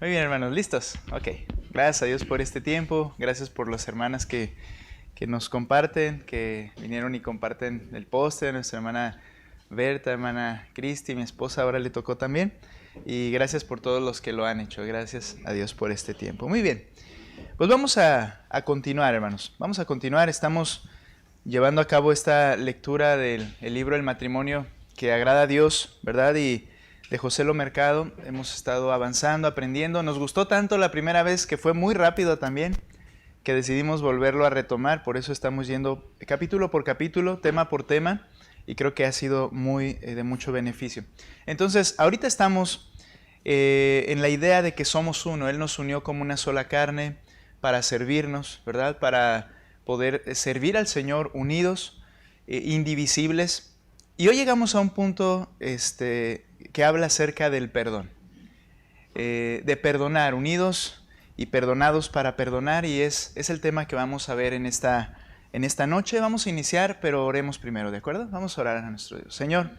Muy bien, hermanos, ¿listos? Ok. Gracias a Dios por este tiempo. Gracias por las hermanas que nos comparten, que vinieron y comparten el póster. Nuestra hermana Berta, hermana Cristi, mi esposa, ahora le tocó también. Y gracias por todos los que lo han hecho. Gracias a Dios por este tiempo. Muy bien. Pues vamos a continuar, hermanos. Vamos a continuar. Estamos llevando a cabo esta lectura del libro El matrimonio que agrada a Dios, ¿verdad? Y de José Lo Mercado. Hemos estado avanzando, aprendiendo. Nos gustó tanto la primera vez que fue muy rápido también, que decidimos volverlo a retomar. Por eso estamos yendo capítulo por capítulo, tema por tema, y creo que ha sido muy de mucho beneficio. Entonces, ahorita estamos en la idea de que somos uno. Él nos unió como una sola carne para servirnos, ¿verdad? Para poder servir al Señor unidos, indivisibles. Y hoy llegamos a un punto que habla acerca del perdón, de perdonar, unidos y perdonados para perdonar, y es el tema que vamos a ver en esta noche. Vamos a iniciar, pero oremos primero, ¿de acuerdo? Vamos a orar a nuestro Dios. Señor,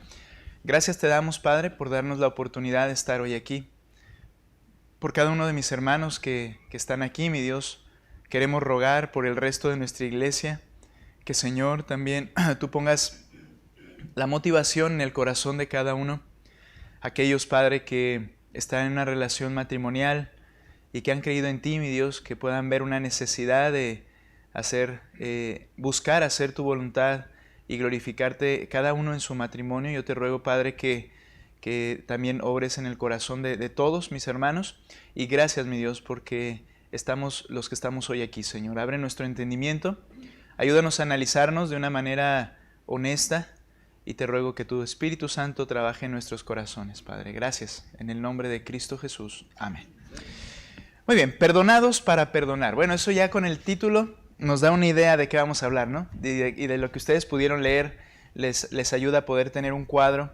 gracias te damos, Padre, por darnos la oportunidad de estar hoy aquí. Por cada uno de mis hermanos que están aquí, mi Dios, queremos rogar por el resto de nuestra iglesia, que, Señor, también tú pongas la motivación en el corazón de cada uno. Aquellos, Padre, que están en una relación matrimonial y que han creído en ti, mi Dios, que puedan ver una necesidad de buscar hacer tu voluntad y glorificarte cada uno en su matrimonio. Yo te ruego, Padre, que también obres en el corazón de todos mis hermanos. Y gracias, mi Dios, porque estamos los que estamos hoy aquí, Señor. Abre nuestro entendimiento, ayúdanos a analizarnos de una manera honesta, y te ruego que tu Espíritu Santo trabaje en nuestros corazones, Padre. Gracias, en el nombre de Cristo Jesús. Amén. Muy bien, perdonados para perdonar. Bueno, eso ya con el título nos da una idea de qué vamos a hablar, ¿no? Y de lo que ustedes pudieron leer les ayuda a poder tener un cuadro.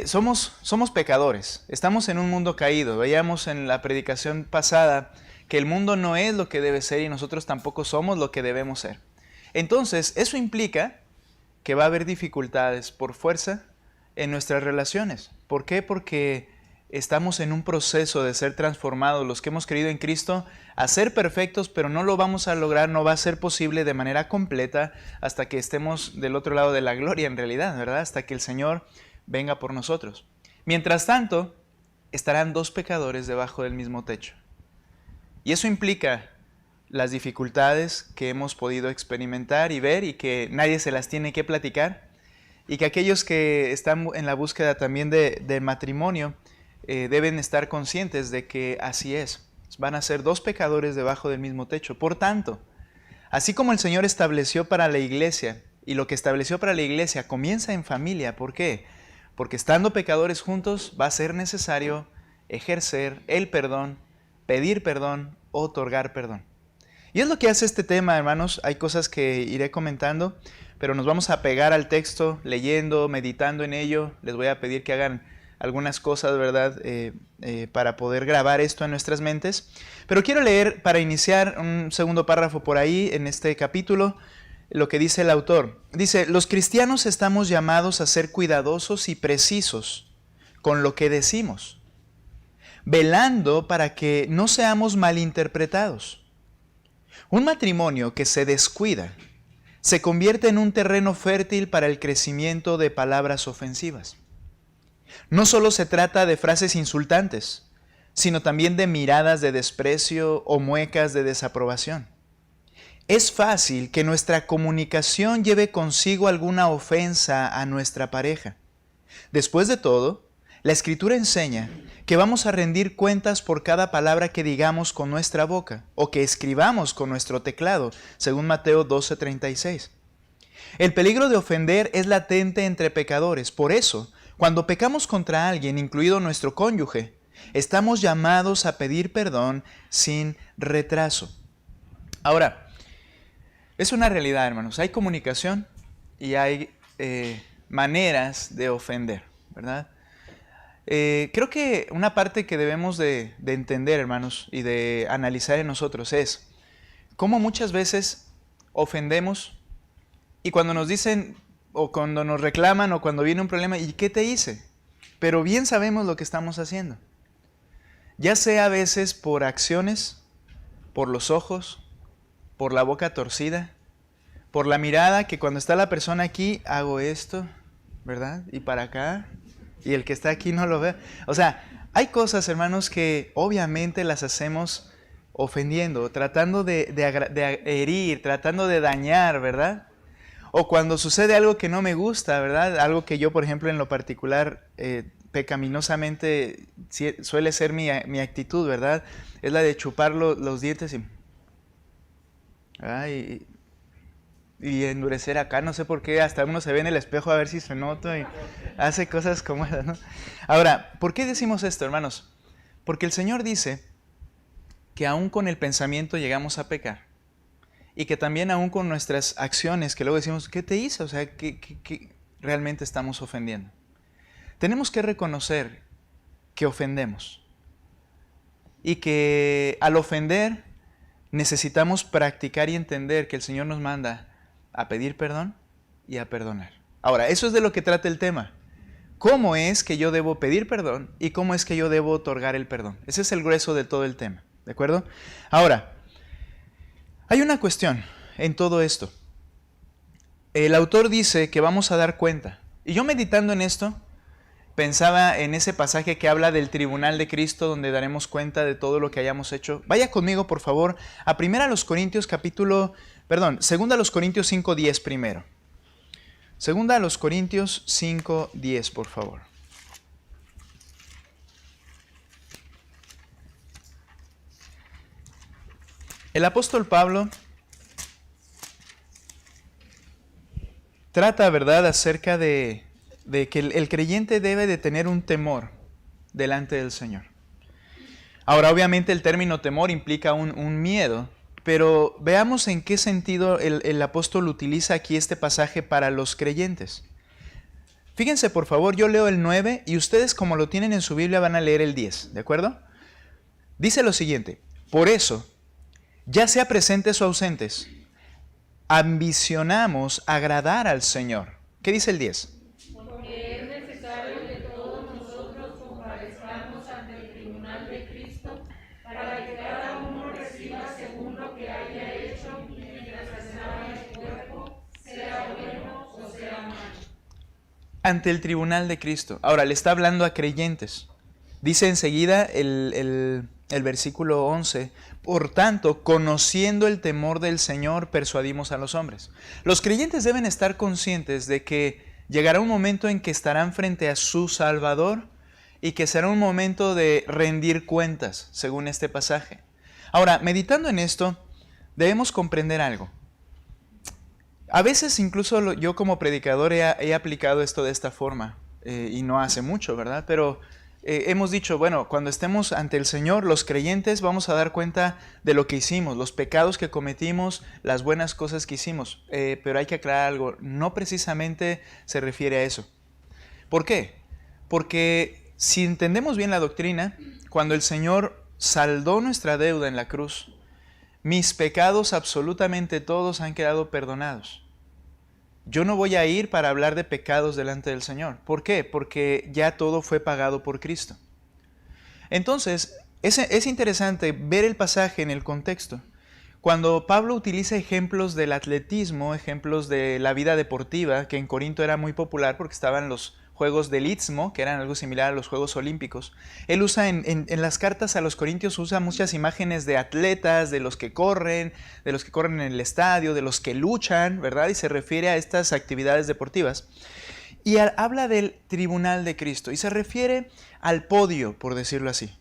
Somos pecadores, estamos en un mundo caído. Veíamos en la predicación pasada que el mundo no es lo que debe ser y nosotros tampoco somos lo que debemos ser. Entonces, eso implica que va a haber dificultades por fuerza en nuestras relaciones. ¿Por qué? Porque estamos en un proceso de ser transformados, los que hemos creído en Cristo, a ser perfectos, pero no lo vamos a lograr, no va a ser posible de manera completa hasta que estemos del otro lado de la gloria en realidad, ¿verdad? Hasta que el Señor venga por nosotros. Mientras tanto, estarán dos pecadores debajo del mismo techo. Y eso implica las dificultades que hemos podido experimentar y ver y que nadie se las tiene que platicar, y que aquellos que están en la búsqueda también de matrimonio deben estar conscientes de que así es. Van a ser dos pecadores debajo del mismo techo. Por tanto, así como el Señor estableció para la iglesia, y lo que estableció para la iglesia comienza en familia. ¿Por qué? Porque estando pecadores juntos va a ser necesario ejercer el perdón, pedir perdón, otorgar perdón. Y es lo que hace este tema, hermanos. Hay cosas que iré comentando, pero nos vamos a pegar al texto, leyendo, meditando en ello. Les voy a pedir que hagan algunas cosas, ¿verdad? Para poder grabar esto en nuestras mentes. Pero quiero leer, para iniciar, un segundo párrafo por ahí, en este capítulo, lo que dice el autor. Dice: los cristianos estamos llamados a ser cuidadosos y precisos con lo que decimos, velando para que no seamos malinterpretados. Un matrimonio que se descuida se convierte en un terreno fértil para el crecimiento de palabras ofensivas. No solo se trata de frases insultantes, sino también de miradas de desprecio o muecas de desaprobación. Es fácil que nuestra comunicación lleve consigo alguna ofensa a nuestra pareja. Después de todo, la Escritura enseña que vamos a rendir cuentas por cada palabra que digamos con nuestra boca o que escribamos con nuestro teclado, según Mateo 12:36. El peligro de ofender es latente entre pecadores. Por eso, cuando pecamos contra alguien, incluido nuestro cónyuge, estamos llamados a pedir perdón sin retraso. Ahora, es una realidad, hermanos. Hay comunicación y hay maneras de ofender, ¿verdad? Creo que una parte que debemos de entender, hermanos, y de analizar en nosotros es cómo muchas veces ofendemos, y cuando nos dicen, o cuando nos reclaman, o cuando viene un problema, ¿y qué te hice? Pero bien sabemos lo que estamos haciendo. Ya sea a veces por acciones, por los ojos, por la boca torcida, por la mirada, que cuando está la persona aquí hago esto, ¿verdad? Y para acá, y el que está aquí no lo ve. O sea, hay cosas, hermanos, que obviamente las hacemos ofendiendo, tratando de herir, tratando de dañar, ¿verdad? O cuando sucede algo que no me gusta, ¿verdad? Algo que yo, por ejemplo, en lo particular, pecaminosamente suele ser mi actitud, ¿verdad? Es la de chupar los dientes y endurecer acá, no sé por qué, hasta uno se ve en el espejo a ver si se nota y hace cosas como esas, ¿no? Ahora, ¿por qué decimos esto, hermanos? Porque el Señor dice que aún con el pensamiento llegamos a pecar y que también aún con nuestras acciones, que luego decimos, ¿qué te hice? O sea, ¿qué realmente estamos ofendiendo? Tenemos que reconocer que ofendemos y que al ofender necesitamos practicar y entender que el Señor nos manda a pedir perdón y a perdonar. Ahora, eso es de lo que trata el tema. ¿Cómo es que yo debo pedir perdón y cómo es que yo debo otorgar el perdón? Ese es el grueso de todo el tema, ¿de acuerdo? Ahora, hay una cuestión en todo esto. El autor dice que vamos a dar cuenta. Y yo meditando en esto, pensaba en ese pasaje que habla del tribunal de Cristo, donde daremos cuenta de todo lo que hayamos hecho. Vaya conmigo, por favor, a 2 Corintios 5:10 primero. 2 Corintios 5:10, por favor. El apóstol Pablo trata, ¿verdad?, acerca de que el creyente debe de tener un temor delante del Señor. Ahora, obviamente el término temor implica un miedo, pero veamos en qué sentido el apóstol utiliza aquí este pasaje para los creyentes. Fíjense, por favor, yo leo el 9 y ustedes, como lo tienen en su Biblia, van a leer el 10, ¿de acuerdo? Dice lo siguiente: por eso, ya sea presentes o ausentes, ambicionamos agradar al Señor. ¿Qué dice el 10? Porque es necesario que todos nosotros comparezcamos ante el tribunal de Cristo para que cada uno reciba según lo que haya hecho mientras estaba en el cuerpo, sea bueno o sea malo. Ante el tribunal de Cristo. Ahora, le está hablando a creyentes. Dice enseguida el versículo 11, por tanto, conociendo el temor del Señor, persuadimos a los hombres. Los creyentes deben estar conscientes de que llegará un momento en que estarán frente a su Salvador y que será un momento de rendir cuentas, según este pasaje. Ahora, meditando en esto, debemos comprender algo. A veces incluso yo como predicador he aplicado esto de esta forma, y no hace mucho, ¿verdad? Pero hemos dicho, bueno, cuando estemos ante el Señor, los creyentes vamos a dar cuenta de lo que hicimos, los pecados que cometimos, las buenas cosas que hicimos. Pero hay que aclarar algo, no precisamente se refiere a eso. ¿Por qué? Porque si entendemos bien la doctrina, cuando el Señor saldó nuestra deuda en la cruz, mis pecados absolutamente todos han quedado perdonados. Yo no voy a ir para hablar de pecados delante del Señor. ¿Por qué? Porque ya todo fue pagado por Cristo. Entonces, es interesante ver el pasaje en el contexto. Cuando Pablo utiliza ejemplos del atletismo, ejemplos de la vida deportiva, que en Corinto era muy popular porque estaban los Juegos del Istmo, que eran algo similar a los Juegos Olímpicos. Él usa en las cartas a los corintios, usa muchas imágenes de atletas, de los que corren en el estadio, de los que luchan, ¿verdad? Y se refiere a estas actividades deportivas. Y habla del tribunal de Cristo y se refiere al podio, por decirlo así.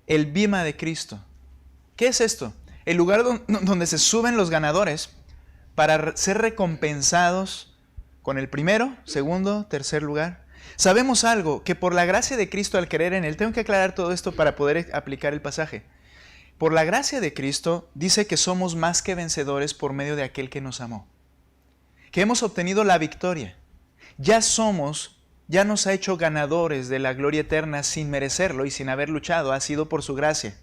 El bima de Cristo. ¿Qué es esto? El lugar donde se suben los ganadores para ser recompensados con el primero, segundo, tercer lugar. Sabemos algo, que por la gracia de Cristo al creer en Él, tengo que aclarar todo esto para poder aplicar el pasaje. Por la gracia de Cristo dice que somos más que vencedores por medio de aquel que nos amó. Que hemos obtenido la victoria. Ya nos ha hecho ganadores de la gloria eterna sin merecerlo y sin haber luchado, ha sido por su gracia.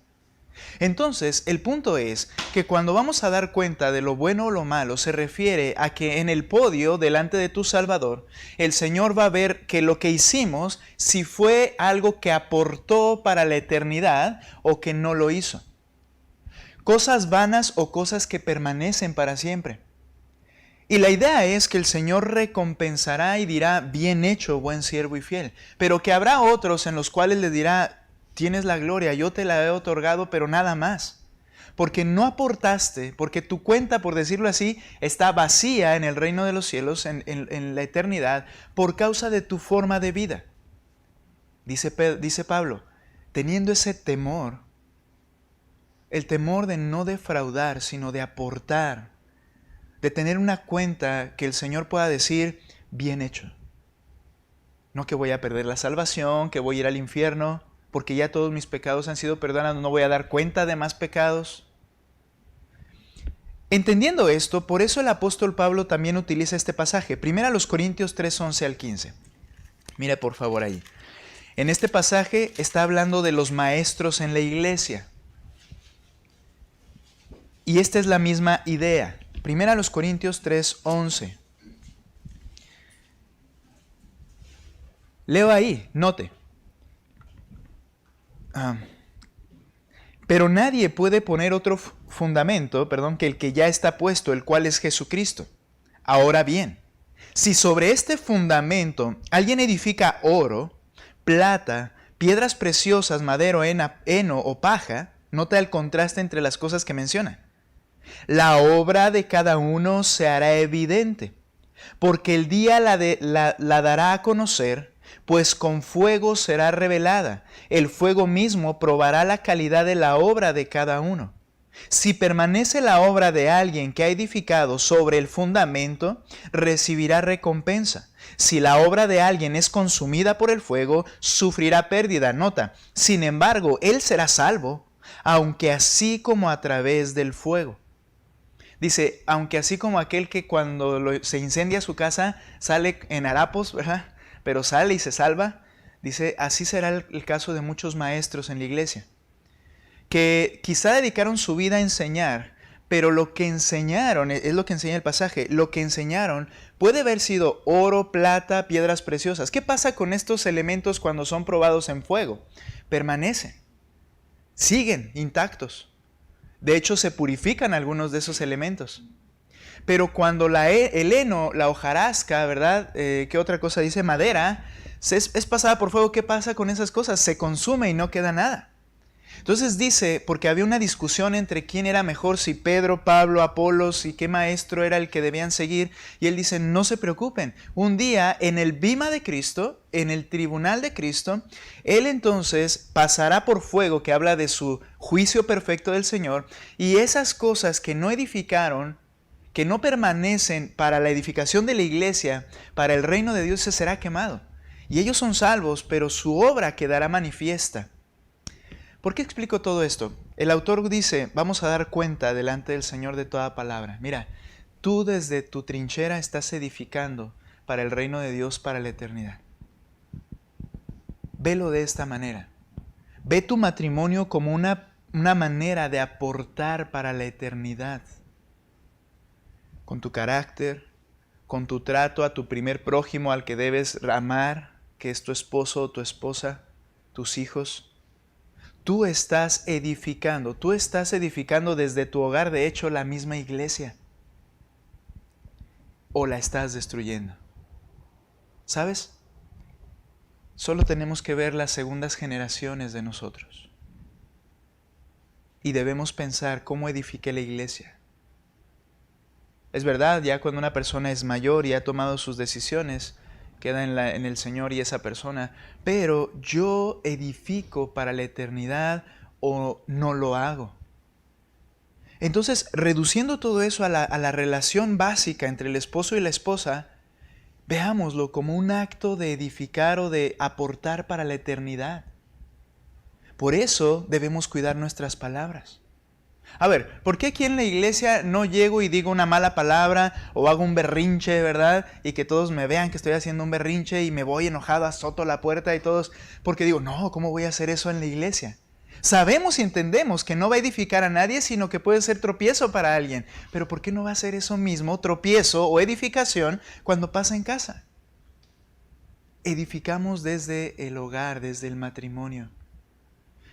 Entonces, el punto es que cuando vamos a dar cuenta de lo bueno o lo malo, se refiere a que en el podio, delante de tu Salvador, el Señor va a ver que lo que hicimos, si fue algo que aportó para la eternidad o que no lo hizo. Cosas vanas o cosas que permanecen para siempre. Y la idea es que el Señor recompensará y dirá, bien hecho, buen siervo y fiel. Pero que habrá otros en los cuales le dirá, tienes la gloria, yo te la he otorgado, pero nada más. Porque no aportaste, porque tu cuenta, por decirlo así, está vacía en el reino de los cielos, en la eternidad, por causa de tu forma de vida. Dice Pablo, teniendo ese temor, el temor de no defraudar, sino de aportar, de tener una cuenta que el Señor pueda decir, bien hecho. No que voy a perder la salvación, que voy a ir al infierno, porque ya todos mis pecados han sido perdonados, no voy a dar cuenta de más pecados. Entendiendo esto, por eso el apóstol Pablo también utiliza este pasaje. 1 Corintios 3, 11 al 15. Mira por favor ahí. En este pasaje está hablando de los maestros en la iglesia. Y esta es la misma idea. 1 Corintios 3, 11. Leo ahí, note. Pero nadie puede poner otro fundamento, que el que ya está puesto, el cual es Jesucristo. Ahora bien, si sobre este fundamento alguien edifica oro, plata, piedras preciosas, madero, heno o paja, nota el contraste entre las cosas que menciona. La obra de cada uno se hará evidente, porque el día la dará a conocer, pues con fuego será revelada. El fuego mismo probará la calidad de la obra de cada uno. Si permanece la obra de alguien que ha edificado sobre el fundamento, recibirá recompensa. Si la obra de alguien es consumida por el fuego, sufrirá pérdida. Nota, sin embargo, él será salvo, aunque así como a través del fuego. Dice, aunque así como aquel que cuando se incendia su casa sale en harapos, ¿verdad? Pero sale y se salva. Dice, así será el caso de muchos maestros en la iglesia, que quizá dedicaron su vida a enseñar, pero lo que enseñaron, es lo que enseña el pasaje, lo que enseñaron puede haber sido oro, plata, piedras preciosas. ¿Qué pasa con estos elementos cuando son probados en fuego? Permanecen, siguen intactos. De hecho, se purifican algunos de esos elementos. Pero cuando el heno, la hojarasca, ¿verdad? ¿Qué otra cosa dice? Madera, es pasada por fuego. ¿Qué pasa con esas cosas? Se consume y no queda nada. Entonces dice, porque había una discusión entre quién era mejor, si Pedro, Pablo, Apolos y qué maestro era el que debían seguir. Y él dice, no se preocupen. Un día en el bima de Cristo, en el tribunal de Cristo, él entonces pasará por fuego, que habla de su juicio perfecto del Señor. Y esas cosas que no edificaron, que no permanecen para la edificación de la iglesia, para el reino de Dios, se será quemado. Y ellos son salvos, pero su obra quedará manifiesta. ¿Por qué explico todo esto? El autor dice, vamos a dar cuenta delante del Señor de toda palabra. Mira, tú desde tu trinchera estás edificando para el reino de Dios, para la eternidad. Velo de esta manera. Ve tu matrimonio como una manera de aportar para la eternidad. Con tu carácter, con tu trato a tu primer prójimo al que debes amar, que es tu esposo o tu esposa, tus hijos. Tú estás edificando desde tu hogar, de hecho, la misma iglesia. ¿O la estás destruyendo? ¿Sabes? Solo tenemos que ver las segundas generaciones de nosotros. Y debemos pensar cómo edifiqué la iglesia. Es verdad, ya cuando una persona es mayor y ha tomado sus decisiones, queda en el Señor y esa persona, pero yo edifico para la eternidad o no lo hago. Entonces, reduciendo todo eso a la relación básica entre el esposo y la esposa, veámoslo como un acto de edificar o de aportar para la eternidad. Por eso debemos cuidar nuestras palabras. A ver, ¿por qué aquí en la iglesia no llego y digo una mala palabra o hago un berrinche, ¿verdad? Y que todos me vean que estoy haciendo un berrinche y me voy enojado, azoto la puerta y todos, porque digo, no, ¿cómo voy a hacer eso en la iglesia? Sabemos y entendemos que no va a edificar a nadie, sino que puede ser tropiezo para alguien. Pero ¿por qué no va a ser eso mismo, tropiezo o edificación, cuando pasa en casa? Edificamos desde el hogar, desde el matrimonio.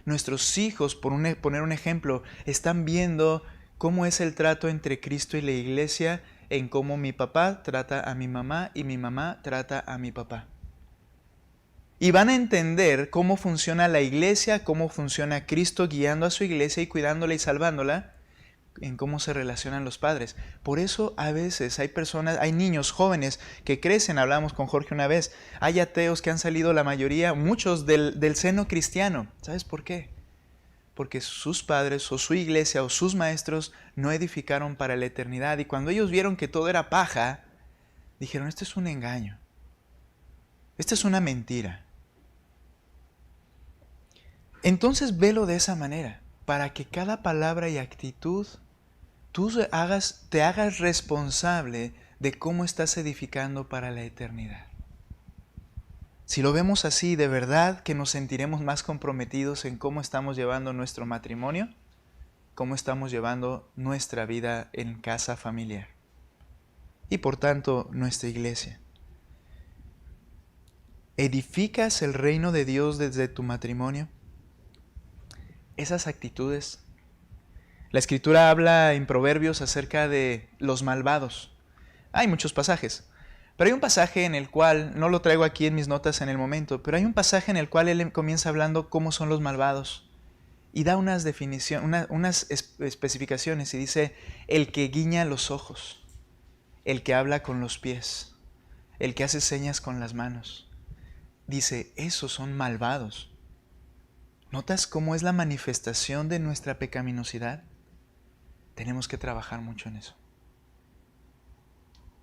Nuestros hijos, por poner un ejemplo, están viendo cómo es el trato entre Cristo y la iglesia, en cómo mi papá trata a mi mamá y mi mamá trata a mi papá. Y van a entender cómo funciona la iglesia, cómo funciona Cristo guiando a su iglesia y cuidándola y salvándola, en cómo se relacionan los padres. Por eso a veces hay personas, hay niños jóvenes que crecen, hablamos con Jorge una vez, hay ateos que han salido, la mayoría, muchos del seno cristiano. ¿Sabes por qué? Porque sus padres o su iglesia o sus maestros no edificaron para la eternidad. Y cuando ellos vieron que todo era paja, dijeron, esto es un engaño, esto es una mentira. Entonces velo de esa manera, para que cada palabra y actitud tú te hagas responsable de cómo estás edificando para la eternidad. Si lo vemos así, de verdad que nos sentiremos más comprometidos en cómo estamos llevando nuestro matrimonio, cómo estamos llevando nuestra vida en casa familiar y por tanto nuestra iglesia. ¿Edificas el reino de Dios desde tu matrimonio? Esas actitudes. La Escritura habla en Proverbios acerca de los malvados. Hay muchos pasajes, pero hay un pasaje en el cual, no lo traigo aquí en mis notas en el momento, pero hay un pasaje en el cual él comienza hablando cómo son los malvados y da unas definiciones, unas especificaciones y dice, el que guiña los ojos, el que habla con los pies, el que hace señas con las manos. Dice, esos son malvados. ¿Notas cómo es la manifestación de nuestra pecaminosidad? Tenemos que trabajar mucho en eso.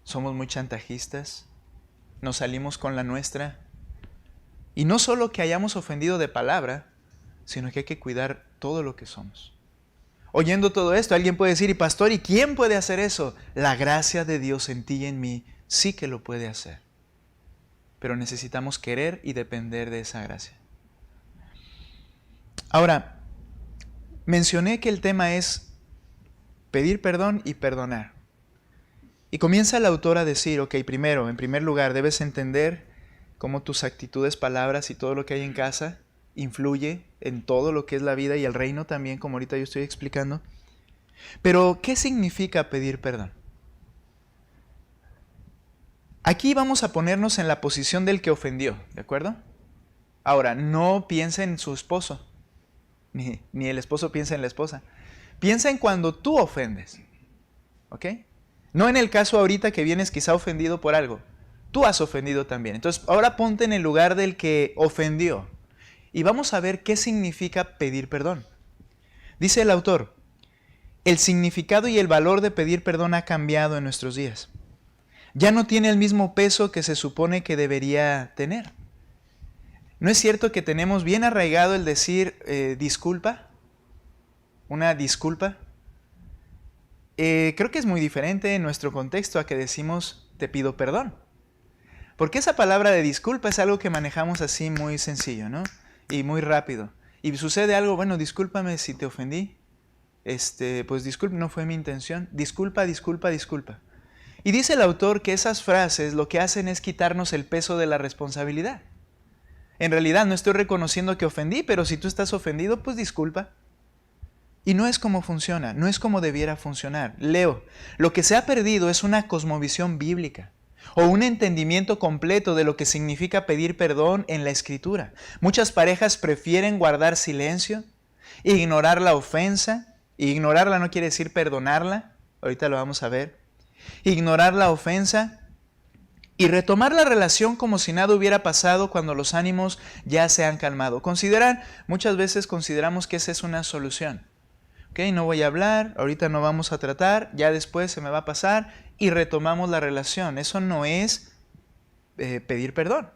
Somos muy chantajistas, nos salimos con la nuestra. Y no solo que hayamos ofendido de palabra, sino que hay que cuidar todo lo que somos. Oyendo todo esto, alguien puede decir, y pastor, ¿y quién puede hacer eso? La gracia de Dios en ti y en mí sí que lo puede hacer. Pero necesitamos querer y depender de esa gracia. Ahora, mencioné que el tema es pedir perdón y perdonar. Y comienza el autor a decir, ok, primero, en primer lugar, debes entender cómo tus actitudes, palabras y todo lo que hay en casa influye en todo lo que es la vida y el reino también, como ahorita yo estoy explicando. Pero, ¿qué significa pedir perdón? Aquí vamos a ponernos en la posición del que ofendió, ¿de acuerdo? Ahora, no piensa en su esposo. Ni el esposo piensa en la esposa. Piensa en cuando tú ofendes. ¿Ok? No en el caso ahorita que vienes quizá ofendido por algo. Tú has ofendido también. Entonces, ahora ponte en el lugar del que ofendió. Y vamos a ver qué significa pedir perdón. Dice el autor, el significado y el valor de pedir perdón ha cambiado en nuestros días. Ya no tiene el mismo peso que se supone que debería tener. ¿No es cierto que tenemos bien arraigado el decir disculpa? Una disculpa. Creo que es muy diferente en nuestro contexto a que decimos te pido perdón. Porque esa palabra de disculpa es algo que manejamos así muy sencillo, ¿no? Y muy rápido. Y sucede algo, bueno, discúlpame si te ofendí. Pues disculpa, no fue mi intención. Disculpa, disculpa, disculpa. Y dice el autor que esas frases lo que hacen es quitarnos el peso de la responsabilidad. En realidad no estoy reconociendo que ofendí, pero si tú estás ofendido, pues disculpa. Y no es como funciona, no es como debiera funcionar. Leo, lo que se ha perdido es una cosmovisión bíblica o un entendimiento completo de lo que significa pedir perdón en la Escritura. Muchas parejas prefieren guardar silencio, ignorar la ofensa. Ignorarla no quiere decir perdonarla, ahorita lo vamos a ver. Ignorar la ofensa y retomar la relación como si nada hubiera pasado cuando los ánimos ya se han calmado. Muchas veces consideramos que esa es una solución. Ok, no voy a hablar, ahorita no vamos a tratar, ya después se me va a pasar y retomamos la relación. Eso no es pedir perdón.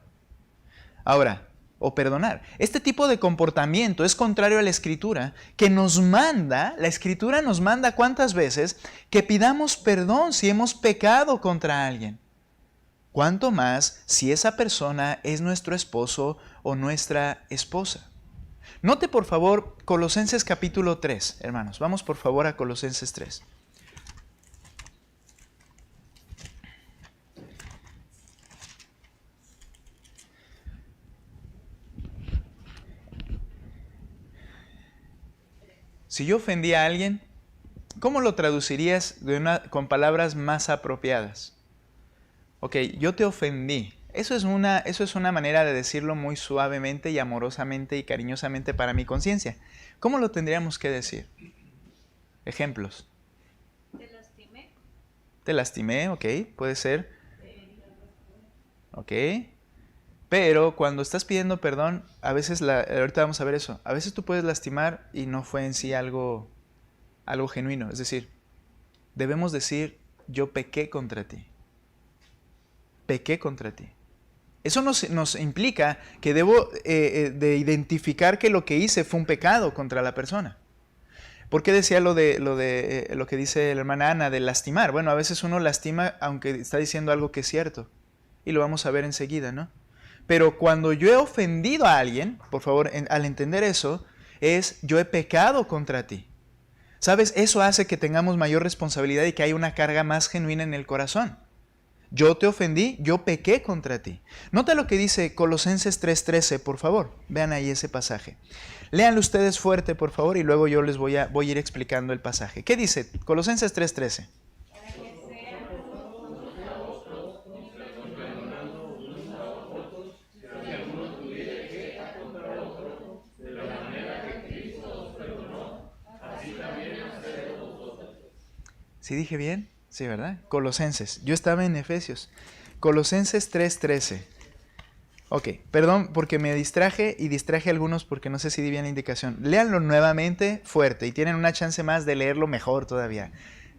Ahora, o perdonar. Este tipo de comportamiento es contrario a la Escritura, que la Escritura nos manda ¿cuántas veces? Que pidamos perdón si hemos pecado contra alguien. ¿Cuánto más si esa persona es nuestro esposo o nuestra esposa? Note por favor Colosenses capítulo 3, hermanos. Vamos por favor a Colosenses 3. Si yo ofendí a alguien, ¿cómo lo traducirías con palabras más apropiadas? Ok, yo te ofendí. Eso es una manera de decirlo muy suavemente y amorosamente y cariñosamente para mi conciencia. ¿Cómo lo tendríamos que decir? Ejemplos. Te lastimé. Te lastimé, ok, puede ser. Ok. Pero cuando estás pidiendo perdón, a veces, ahorita vamos a ver eso, a veces tú puedes lastimar y no fue en sí algo genuino. Es decir, debemos decir, yo pequé contra ti. Pequé contra ti. Eso nos implica que debo de identificar que lo que hice fue un pecado contra la persona. ¿Por qué decía lo que dice la hermana Ana de lastimar? Bueno, a veces uno lastima aunque está diciendo algo que es cierto. Y lo vamos a ver enseguida, ¿no? Pero cuando yo he ofendido a alguien, por favor, al entender eso, es yo he pecado contra ti. ¿Sabes? Eso hace que tengamos mayor responsabilidad y que haya una carga más genuina en el corazón. Yo te ofendí, yo pequé contra ti. Nota lo que dice Colosenses 3:13, por favor. Vean ahí ese pasaje. Léanlo ustedes fuerte, por favor, y luego yo les voy a ir explicando el pasaje. ¿Qué dice Colosenses 3:13? ¿Sí dije bien? Sí, ¿verdad? Colosenses. Yo estaba en Efesios. Colosenses 3:13. Ok, perdón porque me distraje y distraje a algunos porque no sé si di bien la indicación. Léanlo nuevamente fuerte y tienen una chance más de leerlo mejor todavía.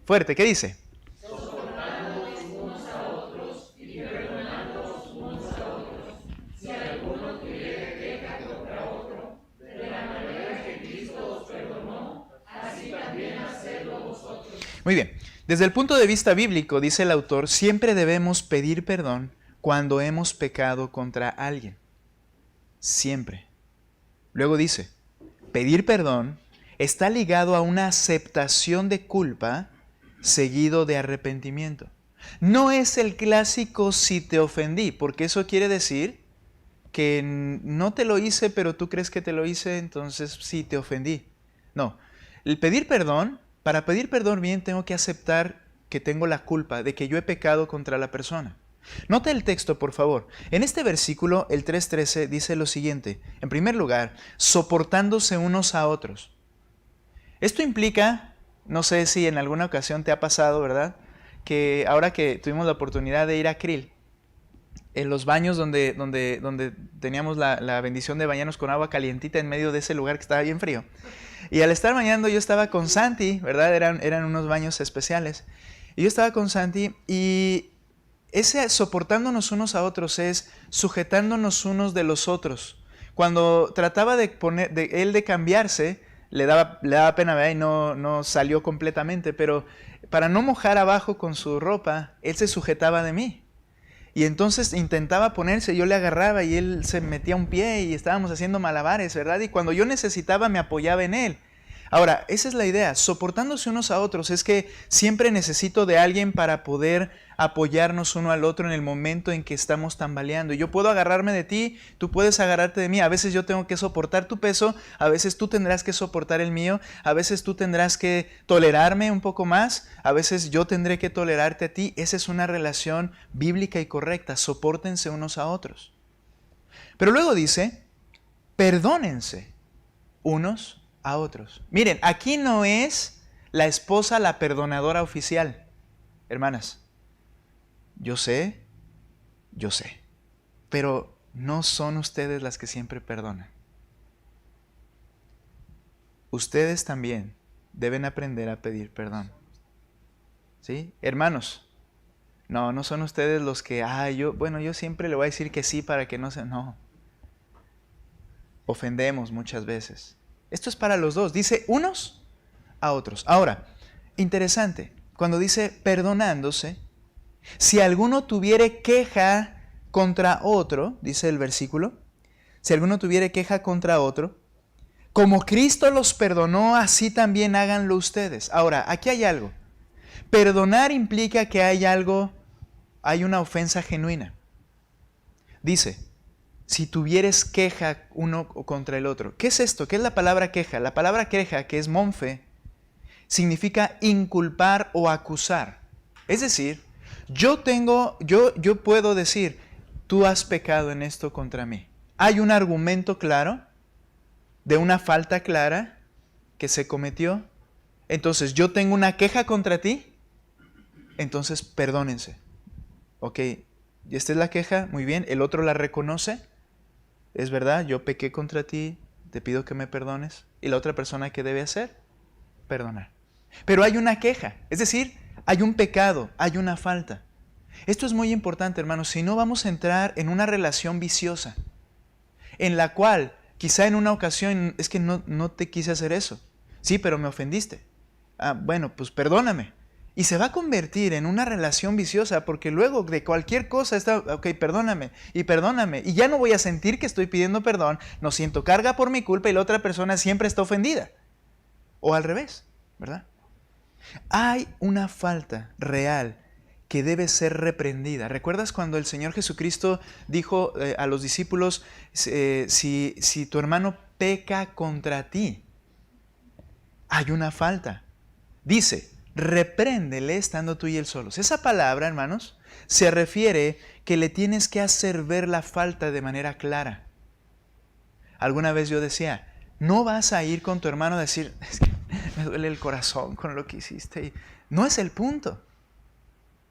Fuerte, ¿qué dice? Soportándoos unos a otros y perdonándoos unos a otros. Si alguno tuviere queja contra otro, de la manera que Cristo os perdonó, así también hacedlo vosotros. Muy bien. Desde el punto de vista bíblico, dice el autor, siempre debemos pedir perdón cuando hemos pecado contra alguien. Siempre. Luego dice, pedir perdón está ligado a una aceptación de culpa seguido de arrepentimiento. No es el clásico si te ofendí, porque eso quiere decir que no te lo hice, pero tú crees que te lo hice, entonces sí te ofendí. No, el pedir perdón, para pedir perdón bien tengo que aceptar que tengo la culpa de que yo he pecado contra la persona. Nota el texto, por favor. En este versículo, el 3:13, dice lo siguiente. En primer lugar, soportándose unos a otros. Esto implica, no sé si en alguna ocasión te ha pasado, ¿verdad? Que ahora que tuvimos la oportunidad de ir a Krill, en los baños donde teníamos la bendición de bañarnos con agua calientita en medio de ese lugar que estaba bien frío. Y al estar bañando yo estaba con Santi, ¿verdad? Eran unos baños especiales. Y yo estaba con Santi y ese soportándonos unos a otros es sujetándonos unos de los otros. Cuando trataba él de cambiarse, le daba pena, ¿verdad? Y no salió completamente, pero para no mojar abajo con su ropa, él se sujetaba de mí. Y entonces intentaba ponerse, yo le agarraba y él se metía un pie y estábamos haciendo malabares, ¿verdad? Y cuando yo necesitaba me apoyaba en él. Ahora, esa es la idea, soportándose unos a otros, es que siempre necesito de alguien para poder apoyarnos uno al otro en el momento en que estamos tambaleando. Yo puedo agarrarme de ti, tú puedes agarrarte de mí, a veces yo tengo que soportar tu peso, a veces tú tendrás que soportar el mío, a veces tú tendrás que tolerarme un poco más, a veces yo tendré que tolerarte a ti. Esa es una relación bíblica y correcta, sopórtense unos a otros. Pero luego dice, perdónense unos a otros. Miren, aquí no es la esposa la perdonadora oficial. Hermanas, yo sé, pero no son ustedes las que siempre perdonan. Ustedes también deben aprender a pedir perdón. ¿Sí? Hermanos, no son ustedes los que, yo siempre le voy a decir que sí para que no se... No. Ofendemos muchas veces. Esto es para los dos. Dice unos a otros. Ahora, interesante. Cuando dice perdonándose, si alguno tuviere queja contra otro, dice el versículo, si alguno tuviere queja contra otro, Como Cristo los perdonó, así también háganlo ustedes. Ahora, aquí hay algo. Perdonar implica que hay una ofensa genuina. Dice, si tuvieres queja uno contra el otro. ¿Qué es esto? ¿Qué es la palabra queja? La palabra queja, que es monfe, significa inculpar o acusar. Es decir, yo puedo decir, tú has pecado en esto contra mí. Hay un argumento claro de una falta clara que se cometió. Entonces, yo tengo una queja contra ti. Entonces, perdónense. Ok, y esta es la queja, muy bien. El otro la reconoce. Es verdad, yo pequé contra ti, te pido que me perdones. ¿Y la otra persona qué debe hacer? Perdonar. Pero hay una queja, es decir, hay un pecado, hay una falta. Esto es muy importante, hermanos, si no vamos a entrar en una relación viciosa, en la cual quizá en una ocasión es que no te quise hacer eso. Sí, pero me ofendiste. Bueno, pues perdóname. Y se va a convertir en una relación viciosa porque luego de cualquier cosa está, ok, perdóname. Y ya no voy a sentir que estoy pidiendo perdón, no siento carga por mi culpa y la otra persona siempre está ofendida. O al revés, ¿verdad? Hay una falta real que debe ser reprendida. ¿Recuerdas cuando el Señor Jesucristo dijo a los discípulos, si tu hermano peca contra ti, hay una falta? Dice, repréndele estando tú y él solos. Esa palabra, hermanos, se refiere que le tienes que hacer ver la falta de manera clara. Alguna vez yo decía, no vas a ir con tu hermano a decir, es que me duele el corazón con lo que hiciste. No es el punto.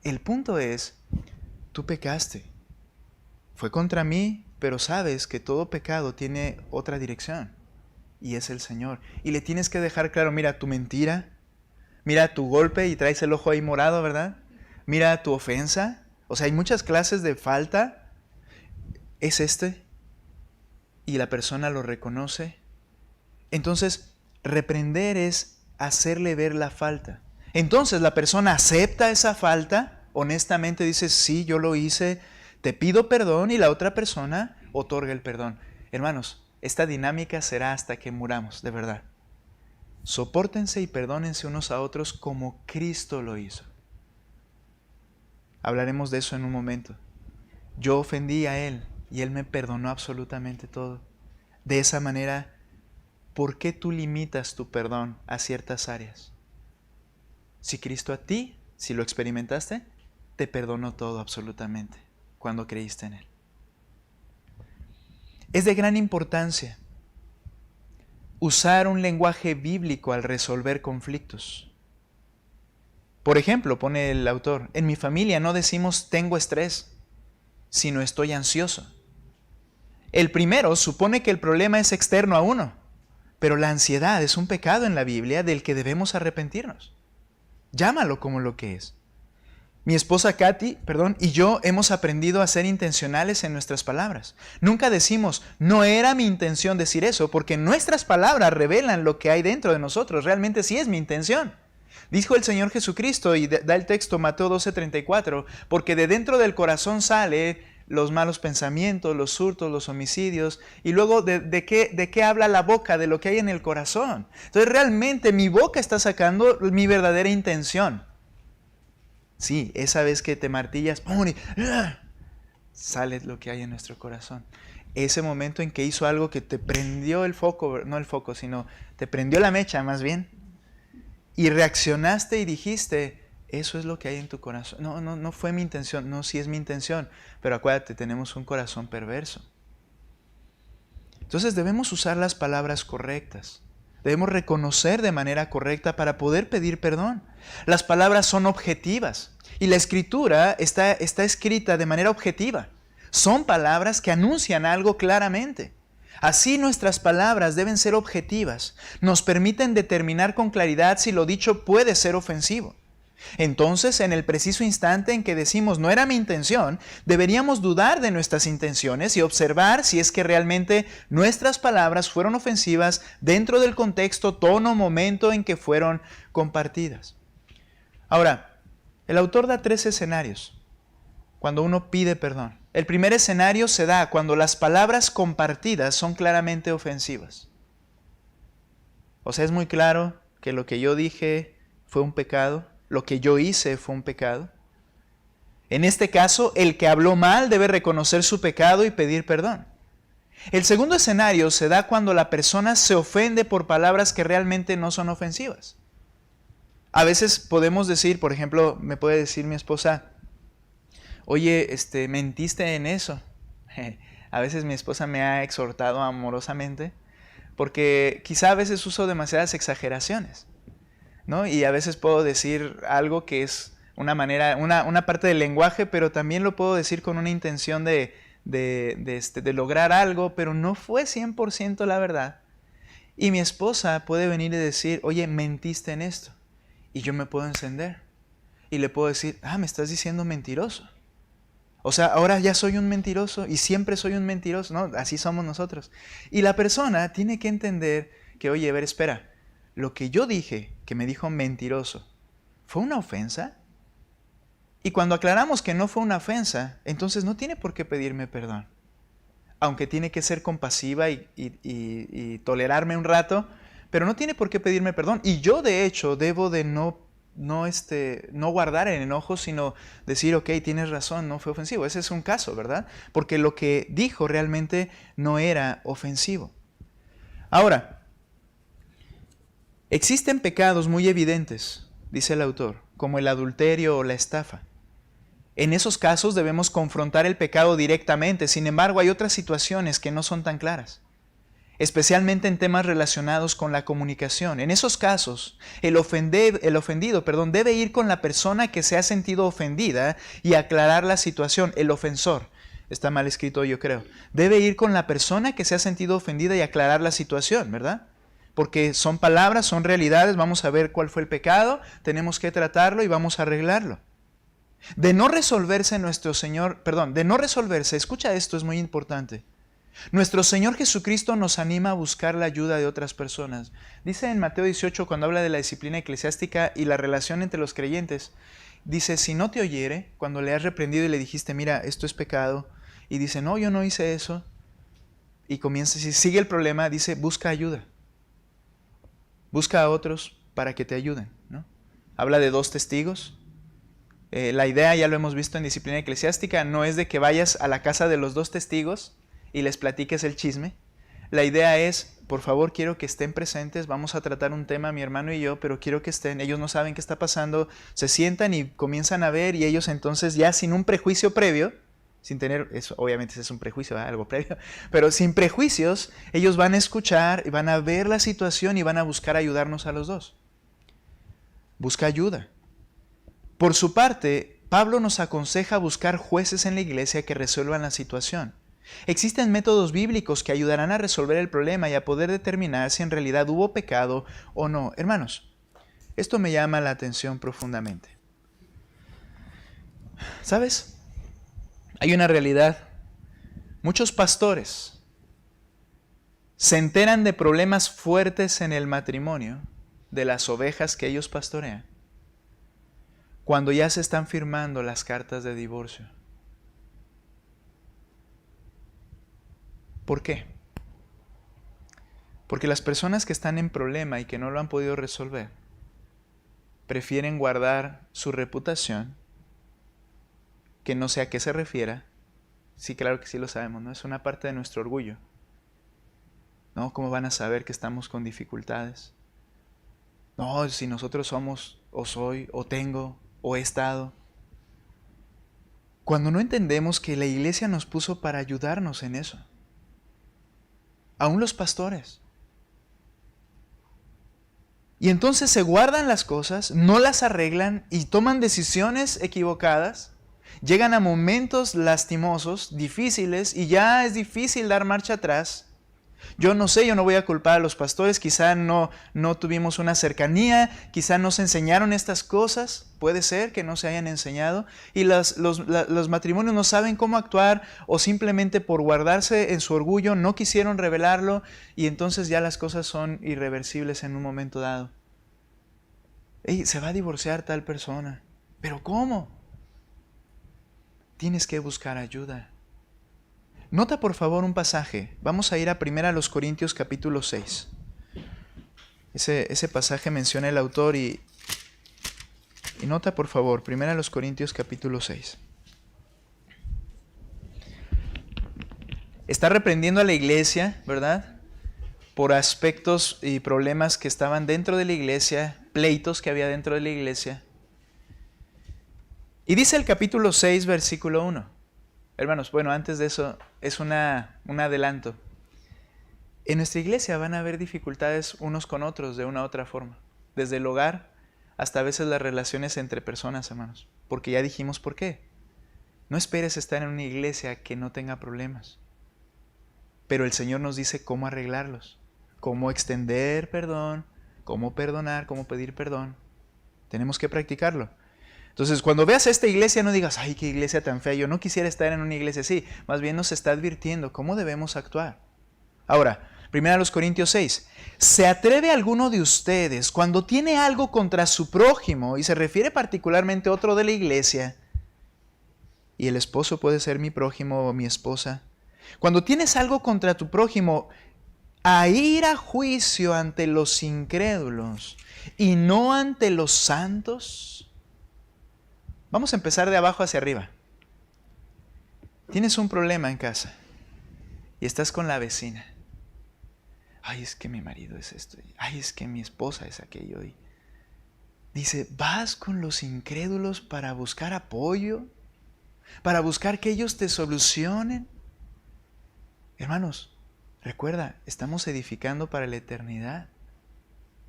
El punto es, tú pecaste. Fue contra mí, pero sabes que todo pecado tiene otra dirección. Y es el Señor. Y le tienes que dejar claro, mira tu mentira, mira tu golpe y traes el ojo ahí morado, ¿verdad? Mira tu ofensa. O sea, hay muchas clases de falta. Es y la persona lo reconoce. Entonces, reprender es hacerle ver la falta. Entonces la persona acepta esa falta, honestamente dice, sí, yo lo hice, te pido perdón, y la otra persona otorga el perdón. Hermanos, esta dinámica será hasta que muramos, de verdad. Sopórtense y perdónense unos a otros como Cristo lo hizo. Hablaremos de eso en un momento. Yo ofendí a Él y Él me perdonó absolutamente todo. De esa manera, ¿por qué tú limitas tu perdón a ciertas áreas? Si Cristo a ti, si lo experimentaste, te perdonó todo absolutamente cuando creíste en Él. Es de gran importancia usar un lenguaje bíblico al resolver conflictos. Por ejemplo, pone el autor, en mi familia no decimos tengo estrés, sino estoy ansioso. El primero supone que el problema es externo a uno, pero la ansiedad es un pecado en la Biblia del que debemos arrepentirnos. Llámalo como lo que es. Mi esposa Katy, y yo hemos aprendido a ser intencionales en nuestras palabras. Nunca decimos, no era mi intención decir eso, porque nuestras palabras revelan lo que hay dentro de nosotros. Realmente sí es mi intención. Dijo el Señor Jesucristo, y da el texto Mateo 12:34, porque de dentro del corazón sale los malos pensamientos, los hurtos, los homicidios, y luego de qué habla la boca, de lo que hay en el corazón. Entonces realmente mi boca está sacando mi verdadera intención. Sí, esa vez que te martillas, sale lo que hay en nuestro corazón. Ese momento en que hizo algo que te prendió el foco, no el foco, sino te prendió la mecha más bien, y reaccionaste y dijiste, eso es lo que hay en tu corazón. No fue mi intención. No, sí es mi intención. Pero acuérdate, tenemos un corazón perverso. Entonces debemos usar las palabras correctas. Debemos reconocer de manera correcta para poder pedir perdón. Las palabras son objetivas. Y la Escritura está escrita de manera objetiva. Son palabras que anuncian algo claramente. Así nuestras palabras deben ser objetivas. Nos permiten determinar con claridad si lo dicho puede ser ofensivo. Entonces, en el preciso instante en que decimos no era mi intención, deberíamos dudar de nuestras intenciones y observar si es que realmente nuestras palabras fueron ofensivas dentro del contexto, tono, momento en que fueron compartidas. Ahora, el autor da 3 escenarios cuando uno pide perdón. El primer escenario se da cuando las palabras compartidas son claramente ofensivas. O sea, es muy claro que lo que yo dije fue un pecado, lo que yo hice fue un pecado. En este caso, el que habló mal debe reconocer su pecado y pedir perdón. El segundo escenario se da cuando la persona se ofende por palabras que realmente no son ofensivas. A veces podemos decir, por ejemplo, me puede decir mi esposa, oye, mentiste en eso. A veces mi esposa me ha exhortado amorosamente porque quizá a veces uso demasiadas exageraciones, ¿no? Y a veces puedo decir algo que es una manera, una parte del lenguaje, pero también lo puedo decir con una intención de lograr algo, pero no fue 100% la verdad. Y mi esposa puede venir y decir, oye, mentiste en esto. Y yo me puedo encender. Y le puedo decir, me estás diciendo mentiroso. O sea, ahora ya soy un mentiroso y siempre soy un mentiroso. No, así somos nosotros. Y la persona tiene que entender que, oye, a ver, espera. Lo que yo dije, que me dijo mentiroso, ¿fue una ofensa? Y cuando aclaramos que no fue una ofensa, entonces no tiene por qué pedirme perdón. Aunque tiene que ser compasiva y tolerarme un rato, pero no tiene por qué pedirme perdón. Y yo, de hecho, debo de no guardar el enojo, sino decir, ok, tienes razón, no fue ofensivo. Ese es un caso, ¿verdad? Porque lo que dijo realmente no era ofensivo. Ahora, existen pecados muy evidentes, dice el autor, como el adulterio o la estafa. En esos casos debemos confrontar el pecado directamente. Sin embargo, hay otras situaciones que no son tan claras, especialmente en temas relacionados con la comunicación. En esos casos, el ofendido debe ir con la persona que se ha sentido ofendida y aclarar la situación. El ofensor, está mal escrito yo creo, debe ir con la persona que se ha sentido ofendida y aclarar la situación, ¿verdad? Porque son palabras, son realidades, vamos a ver cuál fue el pecado, tenemos que tratarlo y vamos a arreglarlo. De no resolverse, escucha esto, es muy importante. Nuestro Señor Jesucristo nos anima a buscar la ayuda de otras personas. Dice en Mateo 18, cuando habla de la disciplina eclesiástica y la relación entre los creyentes, dice, si no te oyere, cuando le has reprendido y le dijiste, mira, esto es pecado, y dice, no, yo no hice eso, y comienza, si sigue el problema, dice, busca ayuda. Busca a otros para que te ayuden, ¿no? Habla de 2 testigos. La idea, ya lo hemos visto en disciplina eclesiástica, no es de que vayas a la casa de los 2 testigos y les platiques el chisme. La idea es, por favor, quiero que estén presentes, vamos a tratar un tema mi hermano y yo, pero quiero que estén, ellos no saben qué está pasando, se sientan y comienzan a ver y ellos entonces ya sin un prejuicio previo, sin tener, eso obviamente es un prejuicio, algo previo, pero sin prejuicios, ellos van a escuchar y van a ver la situación y van a buscar ayudarnos a los 2. Busca ayuda. Por su parte, Pablo nos aconseja buscar jueces en la iglesia que resuelvan la situación. Existen métodos bíblicos que ayudarán a resolver el problema y a poder determinar si en realidad hubo pecado o no. Hermanos, esto me llama la atención profundamente. ¿Sabes? Hay una realidad. Muchos pastores se enteran de problemas fuertes en el matrimonio de las ovejas que ellos pastorean cuando ya se están firmando las cartas de divorcio. ¿Por qué? Porque las personas que están en problema y que no lo han podido resolver prefieren guardar su reputación, que no sé a qué se refiera. Sí, claro que sí lo sabemos, ¿no? Es una parte de nuestro orgullo. ¿No? ¿Cómo van a saber que estamos con dificultades? No, si nosotros somos, o soy, o tengo, o he estado. Cuando no entendemos que la iglesia nos puso para ayudarnos en eso. Aún los pastores. Y entonces se guardan las cosas, no las arreglan y toman decisiones equivocadas. Llegan a momentos lastimosos, difíciles, y ya es difícil dar marcha atrás. Yo no sé, yo no voy a culpar a los pastores, quizá no tuvimos una cercanía, quizá no se enseñaron estas cosas, puede ser que no se hayan enseñado, y los matrimonios no saben cómo actuar o simplemente por guardarse en su orgullo no quisieron revelarlo y entonces ya las cosas son irreversibles en un momento dado. Ey, se va a divorciar tal persona, ¿pero cómo? Tienes que buscar ayuda. Nota por favor un pasaje. Vamos a ir a 1 Corintios capítulo 6. Ese pasaje menciona el autor y nota por favor, 1 Corintios capítulo 6. Está reprendiendo a la iglesia, ¿verdad? Por aspectos y problemas que estaban dentro de la iglesia, pleitos que había dentro de la iglesia. Y dice el capítulo 6, versículo 1. Hermanos, bueno, antes de eso, es un adelanto. En nuestra iglesia van a haber dificultades unos con otros de una u otra forma. Desde el hogar hasta a veces las relaciones entre personas, hermanos. Porque ya dijimos por qué. No esperes estar en una iglesia que no tenga problemas. Pero el Señor nos dice cómo arreglarlos. Cómo extender perdón, cómo perdonar, cómo pedir perdón. Tenemos que practicarlo. Entonces, cuando veas esta iglesia, no digas, ay, qué iglesia tan fea, yo no quisiera estar en una iglesia así. Más bien nos está advirtiendo cómo debemos actuar. Ahora, 1 Corintios 6. ¿Se atreve alguno de ustedes cuando tiene algo contra su prójimo, y se refiere particularmente a otro de la iglesia, y el esposo puede ser mi prójimo o mi esposa, cuando tienes algo contra tu prójimo, a ir a juicio ante los incrédulos y no ante los santos? Vamos a empezar de abajo hacia arriba. Tienes un problema en casa y estás con la vecina. Ay, es que mi marido es esto. Ay, es que mi esposa es aquello. Y dice, ¿vas con los incrédulos para buscar apoyo? ¿Para buscar que ellos te solucionen? Hermanos, recuerda, estamos edificando para la eternidad.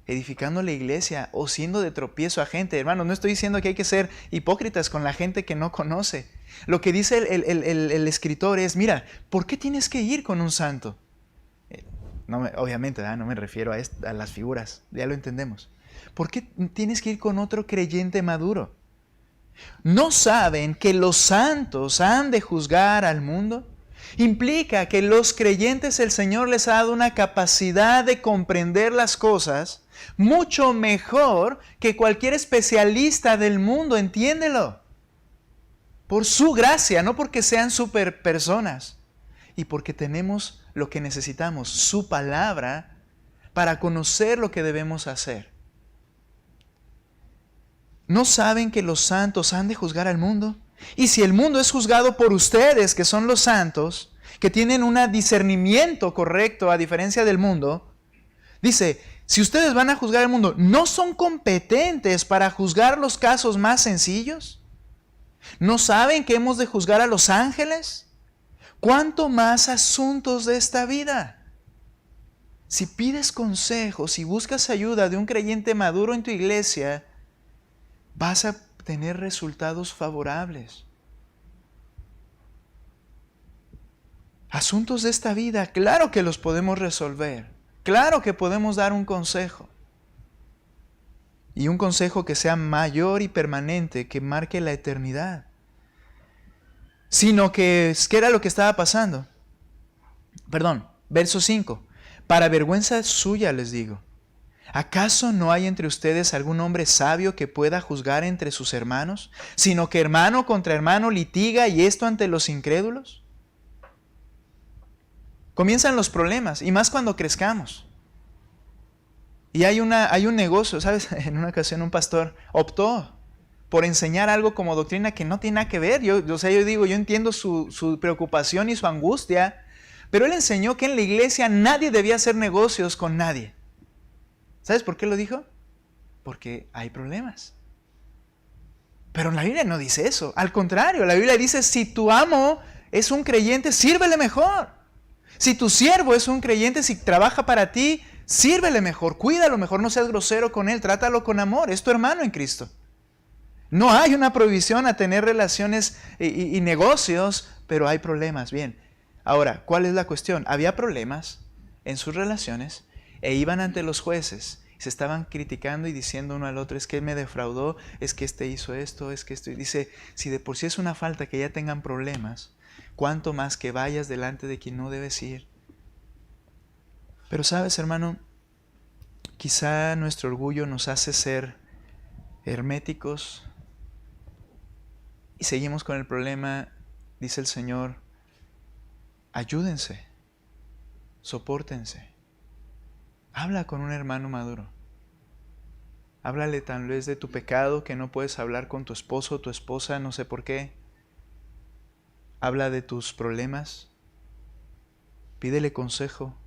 Edificando la iglesia o siendo de tropiezo a gente. Hermanos, no estoy diciendo que hay que ser hipócritas con la gente que no conoce. Lo que dice el escritor es, mira, ¿por qué tienes que ir con un santo? Obviamente, no me refiero a las figuras, ya lo entendemos. ¿Por qué tienes que ir con otro creyente maduro? ¿No saben que los santos han de juzgar al mundo? Implica que los creyentes el Señor les ha dado una capacidad de comprender las cosas mucho mejor que cualquier especialista del mundo, entiéndelo. Por su gracia, no porque sean super personas. Y porque tenemos lo que necesitamos, su palabra, para conocer lo que debemos hacer. ¿No saben que los santos han de juzgar al mundo? Y si el mundo es juzgado por ustedes, que son los santos, que tienen un discernimiento correcto a diferencia del mundo, dice, si ustedes van a juzgar al mundo, ¿no son competentes para juzgar los casos más sencillos? ¿No saben que hemos de juzgar a los ángeles? ¿Cuánto más asuntos de esta vida? Si pides consejos y buscas ayuda de un creyente maduro en tu iglesia, vas a tener resultados favorables. Asuntos de esta vida, claro que los podemos resolver. Claro que podemos dar un consejo. Y un consejo que sea mayor y permanente, que marque la eternidad. Sino que, ¿qué era lo que estaba pasando? Verso 5. Para vergüenza suya les digo, ¿acaso no hay entre ustedes algún hombre sabio que pueda juzgar entre sus hermanos, sino que hermano contra hermano litiga, y esto ante los incrédulos? Comienzan los problemas, y más cuando crezcamos. Y hay un negocio, ¿sabes? En una ocasión un pastor optó por enseñar algo como doctrina que no tiene nada que ver. Yo entiendo su preocupación y su angustia, pero él enseñó que en la iglesia nadie debía hacer negocios con nadie. ¿Sabes por qué lo dijo? Porque hay problemas. Pero la Biblia no dice eso. Al contrario, la Biblia dice, si tu amo es un creyente, sírvele mejor. Si tu siervo es un creyente, si trabaja para ti, sírvele mejor, cuídalo mejor, no seas grosero con él, trátalo con amor, es tu hermano en Cristo. No hay una prohibición a tener relaciones y negocios, pero hay problemas. Bien, ahora, ¿cuál es la cuestión? Había problemas en sus relaciones e iban ante los jueces. Se estaban criticando y diciendo uno al otro, es que él me defraudó, es que este hizo esto, es que esto. Y dice, si de por sí es una falta que ya tengan problemas, ¿cuánto más que vayas delante de quien no debes ir? Pero sabes, hermano, quizá nuestro orgullo nos hace ser herméticos y seguimos con el problema. Dice el Señor, ayúdense, sopórtense, Habla con un hermano maduro. Háblale tal vez de tu pecado que no puedes hablar con tu esposo o tu esposa, no sé por qué. Habla de tus problemas. Pídele consejo.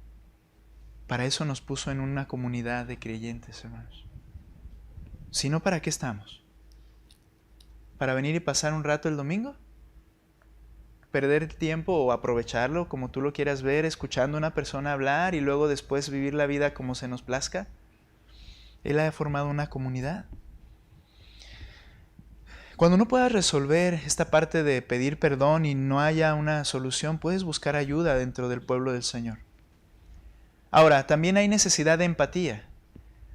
Para eso nos puso en una comunidad de creyentes, hermanos. Si no, ¿para qué estamos? ¿Para venir y pasar un rato el domingo? ¿Perder el tiempo o aprovecharlo como tú lo quieras ver, escuchando a una persona hablar y luego después vivir la vida como se nos plazca? Él ha formado una comunidad. Cuando no puedas resolver esta parte de pedir perdón y no haya una solución, puedes buscar ayuda dentro del pueblo del Señor. Ahora, también hay necesidad de empatía.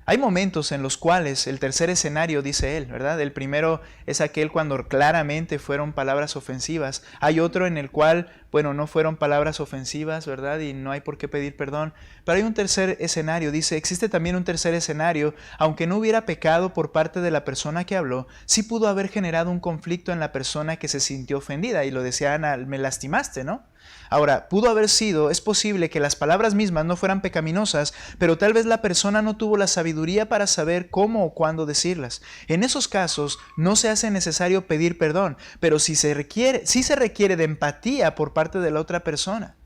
Hay momentos en los cuales el tercer escenario, dice él, ¿verdad? El primero es aquel cuando claramente fueron palabras ofensivas. Hay otro en el cual, bueno, no fueron palabras ofensivas, ¿verdad? Y no hay por qué pedir perdón. Pero hay un tercer escenario, dice, existe también un tercer escenario, aunque no hubiera pecado por parte de la persona que habló, sí pudo haber generado un conflicto en la persona que se sintió ofendida. Y lo decía Ana, me lastimaste, ¿no? Ahora, pudo haber sido, es posible que las palabras mismas no fueran pecaminosas, pero tal vez la persona no tuvo la sabiduría para saber cómo o cuándo decirlas. En esos casos no se hace necesario pedir perdón, pero sí se requiere de empatía por parte de la otra persona.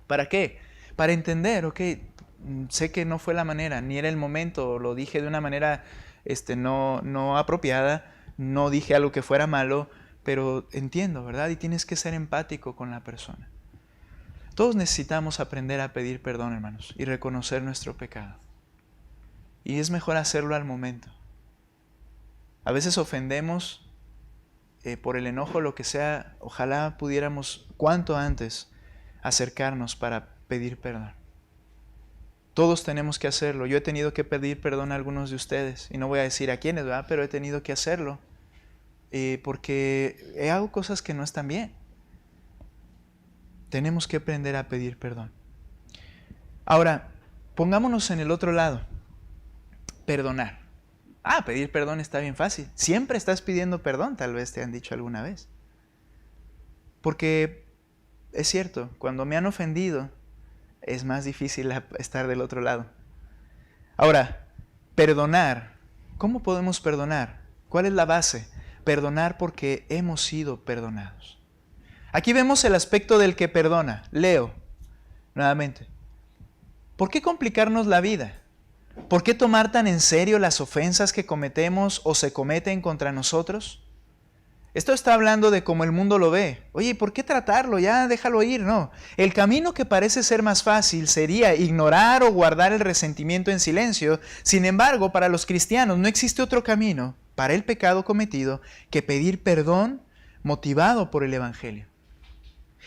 ¿Para qué? Para entender, ok, sé que no fue la manera, ni era el momento, lo dije de una manera no apropiada, no dije algo que fuera malo, pero entiendo, ¿verdad? Y tienes que ser empático con la persona. Todos necesitamos aprender a pedir perdón, hermanos, y reconocer nuestro pecado. Y es mejor hacerlo al momento. A veces ofendemos por el enojo, lo que sea. Ojalá pudiéramos cuanto antes acercarnos para pedir perdón. Todos tenemos que hacerlo. Yo he tenido que pedir perdón a algunos de ustedes, y no voy a decir a quiénes, ¿verdad? Pero he tenido que hacerlo porque hago cosas que no están bien. Tenemos que aprender a pedir perdón. Ahora, pongámonos en el otro lado. Perdonar. Pedir perdón está bien fácil. Siempre estás pidiendo perdón, tal vez te han dicho alguna vez. Porque es cierto, cuando me han ofendido, es más difícil estar del otro lado. Ahora, perdonar. ¿Cómo podemos perdonar? ¿Cuál es la base? Perdonar porque hemos sido perdonados. Aquí vemos el aspecto del que perdona. Leo nuevamente. ¿Por qué complicarnos la vida? ¿Por qué tomar tan en serio las ofensas que cometemos o se cometen contra nosotros? Esto está hablando de cómo el mundo lo ve. Oye, ¿por qué tratarlo? Ya déjalo ir. No. El camino que parece ser más fácil sería ignorar o guardar el resentimiento en silencio. Sin embargo, para los cristianos no existe otro camino para el pecado cometido que pedir perdón motivado por el Evangelio.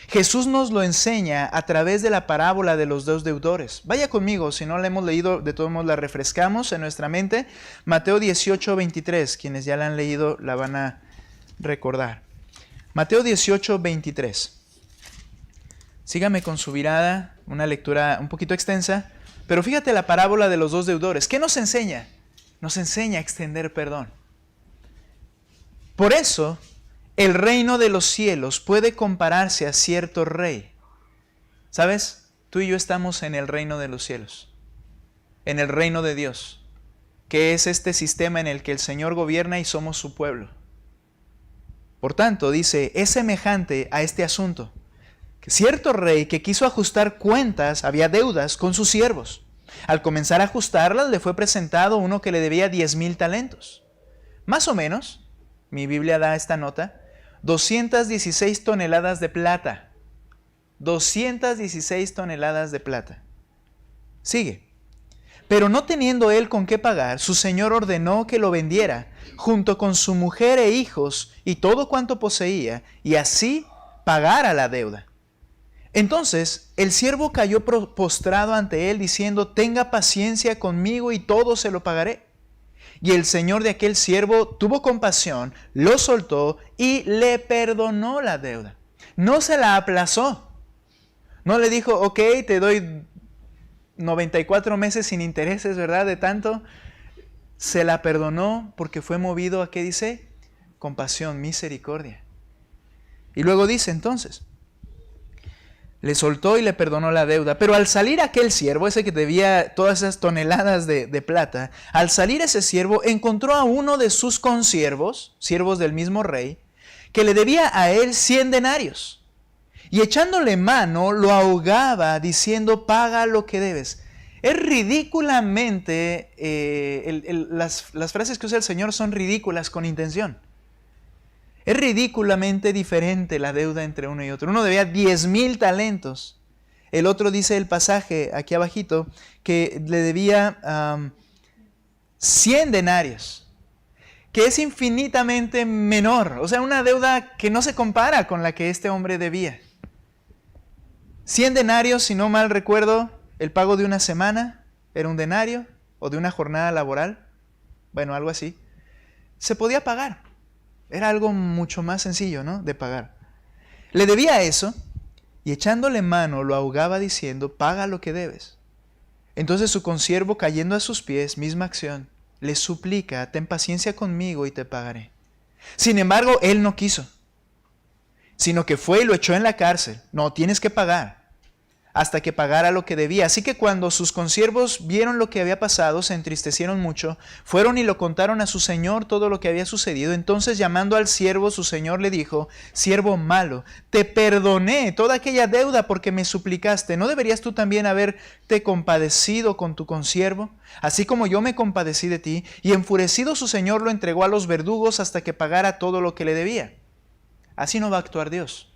Jesús nos lo enseña a través de la parábola de los dos deudores. Vaya conmigo, si no la hemos leído, de todos modos la refrescamos en nuestra mente. Mateo 18, 23. Quienes ya la han leído la van a recordar. Mateo 18, 23. Sígame con su mirada, una lectura un poquito extensa, pero fíjate la parábola de los dos deudores. ¿Qué nos enseña? Nos enseña a extender perdón. Por eso, el reino de los cielos puede compararse a cierto rey. ¿Sabes? Tú y yo estamos en el reino de los cielos, en el reino de Dios, que es este sistema en el que el Señor gobierna y somos su pueblo. Por tanto, dice, es semejante a este asunto, que cierto rey que quiso ajustar cuentas, había deudas con sus siervos. Al comenzar a ajustarlas, le fue presentado uno que le debía 10,000 talentos. Más o menos, mi Biblia da esta nota, 216 toneladas de plata. 216 toneladas de plata. Sigue. Pero no teniendo él con qué pagar, su señor ordenó que lo vendiera, junto con su mujer e hijos y todo cuanto poseía, y así pagara la deuda. Entonces el siervo cayó postrado ante él, diciendo, tenga paciencia conmigo y todo se lo pagaré. Y el señor de aquel siervo tuvo compasión, lo soltó y le perdonó la deuda. No se la aplazó. No le dijo, ok, te doy 94 meses sin intereses, ¿verdad? De tanto. Se la perdonó porque fue movido a, ¿qué dice? Compasión, misericordia. Y luego dice entonces, Le soltó y le perdonó la deuda. Pero al salir aquel siervo, ese que debía todas esas toneladas de plata, al salir ese siervo encontró a uno de sus consiervos, siervos del mismo rey, que le debía a él 100 denarios. Y echándole mano, lo ahogaba diciendo, paga lo que debes. Es ridículamente, las frases que usa el Señor son ridículas con intención. Es ridículamente diferente la deuda entre uno y otro. Uno debía 10,000 talentos. El otro dice el pasaje aquí abajito que le debía 100 denarios, que es infinitamente menor. O sea, una deuda que no se compara con la que este hombre debía. 100 denarios, si no mal recuerdo, el pago de una semana era un denario, o de una jornada laboral, bueno, algo así. Se podía pagar. Era algo mucho más sencillo, ¿no?, de pagar. Le debía eso, y echándole mano lo ahogaba diciendo, paga lo que debes. Entonces su consiervo, cayendo a sus pies, misma acción, le suplica, ten paciencia conmigo y te pagaré. Sin embargo, él no quiso, sino que fue y lo echó en la cárcel. No, tienes que pagar, hasta que pagara lo que debía. Así que cuando sus consiervos vieron lo que había pasado, se entristecieron mucho, fueron y lo contaron a su señor todo lo que había sucedido. Entonces, llamando al siervo, su señor le dijo, siervo malo, te perdoné toda aquella deuda porque me suplicaste. ¿No deberías tú también haberte compadecido con tu consiervo, así como yo me compadecí de ti? Y enfurecido su señor lo entregó a los verdugos hasta que pagara todo lo que le debía. Así no va a actuar Dios.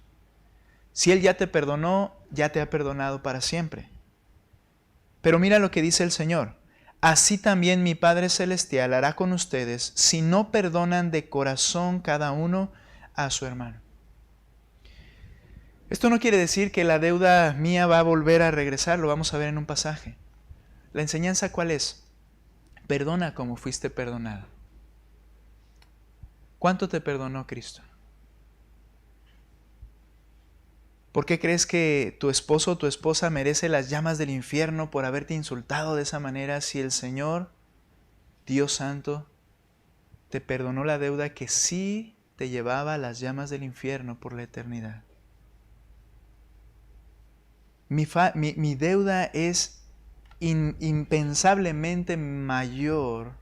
Si Él ya te perdonó, ya te ha perdonado para siempre. Pero mira lo que dice el Señor. Así también mi Padre Celestial hará con ustedes si no perdonan de corazón cada uno a su hermano. Esto no quiere decir que la deuda mía va a volver a regresar, lo vamos a ver en un pasaje. ¿La enseñanza cuál es? Perdona como fuiste perdonado. ¿Cuánto te perdonó Cristo? ¿Por qué crees que tu esposo o tu esposa merece las llamas del infierno por haberte insultado de esa manera si el Señor, Dios Santo, te perdonó la deuda que sí te llevaba a las llamas del infierno por la eternidad? Mi deuda es impensablemente mayor,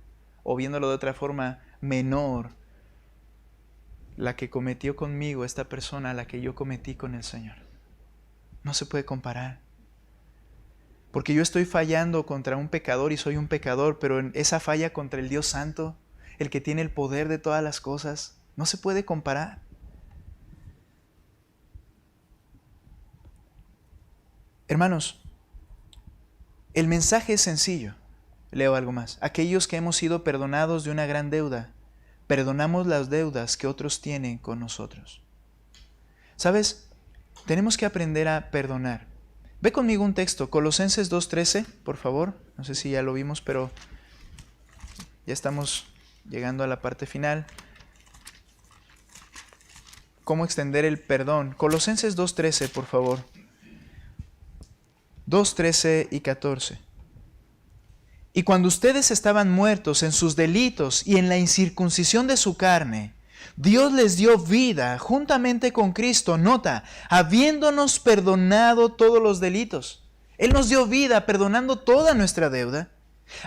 o viéndolo de otra forma, menor, la que cometió conmigo esta persona a la que yo cometí con el Señor. No se puede comparar. Porque yo estoy fallando contra un pecador y soy un pecador, pero en esa falla contra el Dios Santo, el que tiene el poder de todas las cosas, no se puede comparar. Hermanos, el mensaje es sencillo. Leo algo más. Aquellos que hemos sido perdonados de una gran deuda, perdonamos las deudas que otros tienen con nosotros. ¿Sabes? Tenemos que aprender a perdonar. Ve conmigo un texto, Colosenses 2:13, por favor. No sé si ya lo vimos, pero ya estamos llegando a la parte final. ¿Cómo extender el perdón? Colosenses 2:13, por favor. 2:13 y 14. Y cuando ustedes estaban muertos en sus delitos y en la incircuncisión de su carne, Dios les dio vida juntamente con Cristo, nota, habiéndonos perdonado todos los delitos. Él nos dio vida perdonando toda nuestra deuda,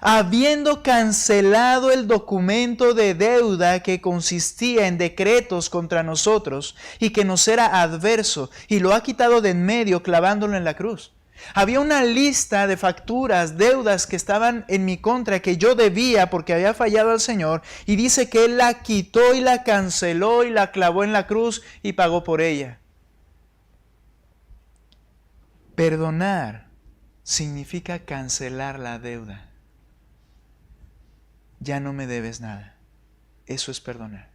habiendo cancelado el documento de deuda que consistía en decretos contra nosotros y que nos era adverso, y lo ha quitado de en medio clavándolo en la cruz. Había una lista de facturas, deudas que estaban en mi contra, que yo debía porque había fallado al Señor, y dice que Él la quitó y la canceló y la clavó en la cruz y pagó por ella. Perdonar significa cancelar la deuda. Ya no me debes nada. Eso es perdonar.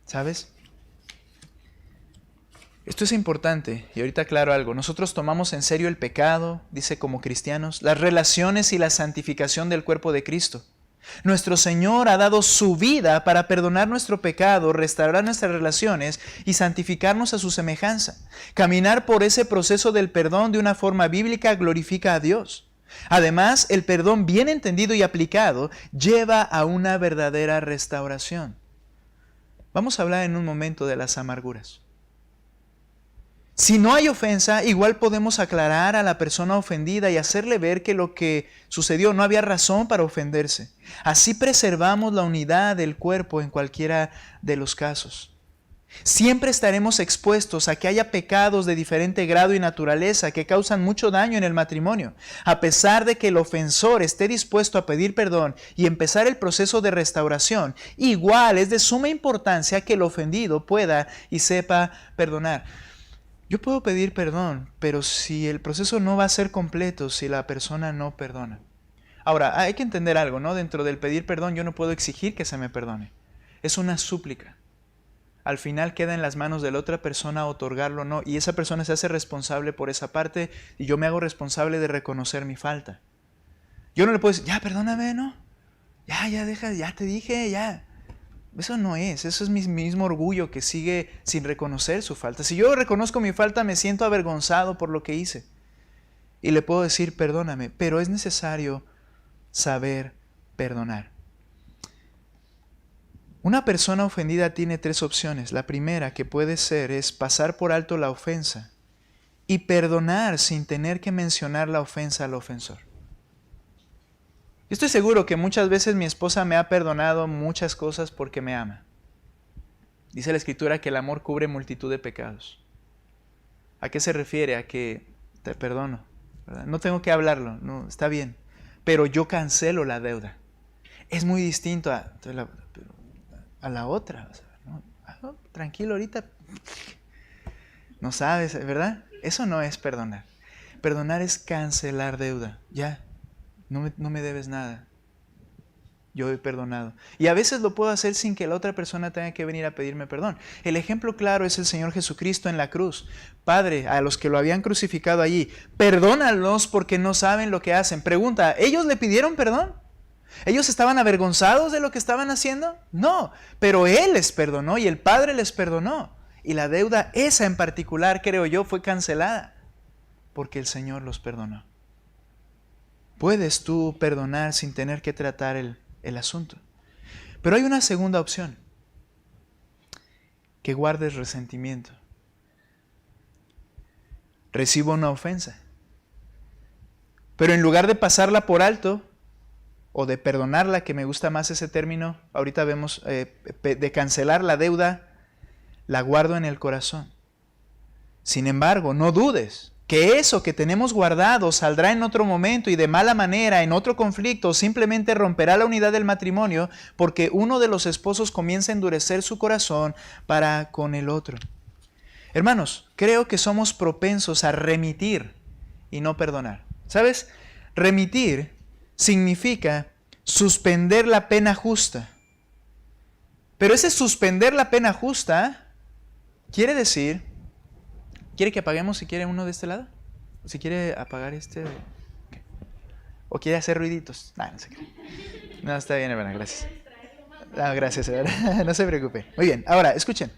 ¿Sabes? Esto es importante, y ahorita aclaro algo. Nosotros tomamos en serio el pecado, dice, como cristianos, las relaciones y la santificación del cuerpo de Cristo. Nuestro Señor ha dado su vida para perdonar nuestro pecado, restaurar nuestras relaciones y santificarnos a su semejanza. Caminar por ese proceso del perdón de una forma bíblica glorifica a Dios. Además, el perdón bien entendido y aplicado lleva a una verdadera restauración. Vamos a hablar en un momento de las amarguras. Si no hay ofensa, igual podemos aclarar a la persona ofendida y hacerle ver que lo que sucedió no había razón para ofenderse. Así preservamos la unidad del cuerpo en cualquiera de los casos. Siempre estaremos expuestos a que haya pecados de diferente grado y naturaleza que causan mucho daño en el matrimonio. A pesar de que el ofensor esté dispuesto a pedir perdón y empezar el proceso de restauración, igual es de suma importancia que el ofendido pueda y sepa perdonar. Yo puedo pedir perdón, pero si el proceso no va a ser completo, si la persona no perdona. Ahora, hay que entender algo, ¿no? Dentro del pedir perdón yo no puedo exigir que se me perdone. Es una súplica. Al final queda en las manos de la otra persona otorgarlo o no, y esa persona se hace responsable por esa parte y yo me hago responsable de reconocer mi falta. Yo no le puedo decir, ya, perdóname, ¿no? Ya deja, ya te dije, ya. Eso no es, eso es mi mismo orgullo que sigue sin reconocer su falta. Si yo reconozco mi falta, me siento avergonzado por lo que hice. Y le puedo decir, perdóname, pero es necesario saber perdonar. Una persona ofendida tiene tres opciones. La primera que puede ser es pasar por alto la ofensa y perdonar sin tener que mencionar la ofensa al ofensor. Yo estoy seguro que muchas veces mi esposa me ha perdonado muchas cosas porque me ama. Dice la Escritura que el amor cubre multitud de pecados. ¿A qué se refiere? A que te perdono, ¿verdad? No tengo que hablarlo, no, está bien, pero yo cancelo la deuda. Es muy distinto a la otra. O sea, ¿no? Tranquilo ahorita. No sabes, ¿verdad? Eso no es perdonar. Perdonar es cancelar deuda. Ya, no me debes nada. Yo he perdonado. Y a veces lo puedo hacer sin que la otra persona tenga que venir a pedirme perdón. El ejemplo claro es el Señor Jesucristo en la cruz. Padre, a los que lo habían crucificado allí, perdónalos porque no saben lo que hacen. Pregunta, ¿ellos le pidieron perdón? ¿Ellos estaban avergonzados de lo que estaban haciendo? No, pero Él les perdonó y el Padre les perdonó. Y la deuda esa en particular, creo yo, fue cancelada porque el Señor los perdonó. Puedes tú perdonar sin tener que tratar el asunto. Pero hay una segunda opción, que guardes resentimiento. Recibo una ofensa, pero en lugar de pasarla por alto o de perdonarla, que me gusta más ese término, ahorita vemos, de cancelar la deuda, la guardo en el corazón. Sin embargo, no dudes que eso que tenemos guardado saldrá en otro momento y de mala manera, en otro conflicto, o simplemente romperá la unidad del matrimonio porque uno de los esposos comienza a endurecer su corazón para con el otro. Hermanos, creo que somos propensos a remitir y no perdonar. ¿Sabes? Remitir significa suspender la pena justa. Pero ese suspender la pena justa quiere decir... ¿Quiere que apaguemos si quiere uno de este lado? Si quiere apagar este... ¿Qué? ¿O quiere hacer ruiditos? No se cree. No, está bien, hermana, gracias. No, gracias, hermana. No se preocupe. Muy bien, ahora, escuchen.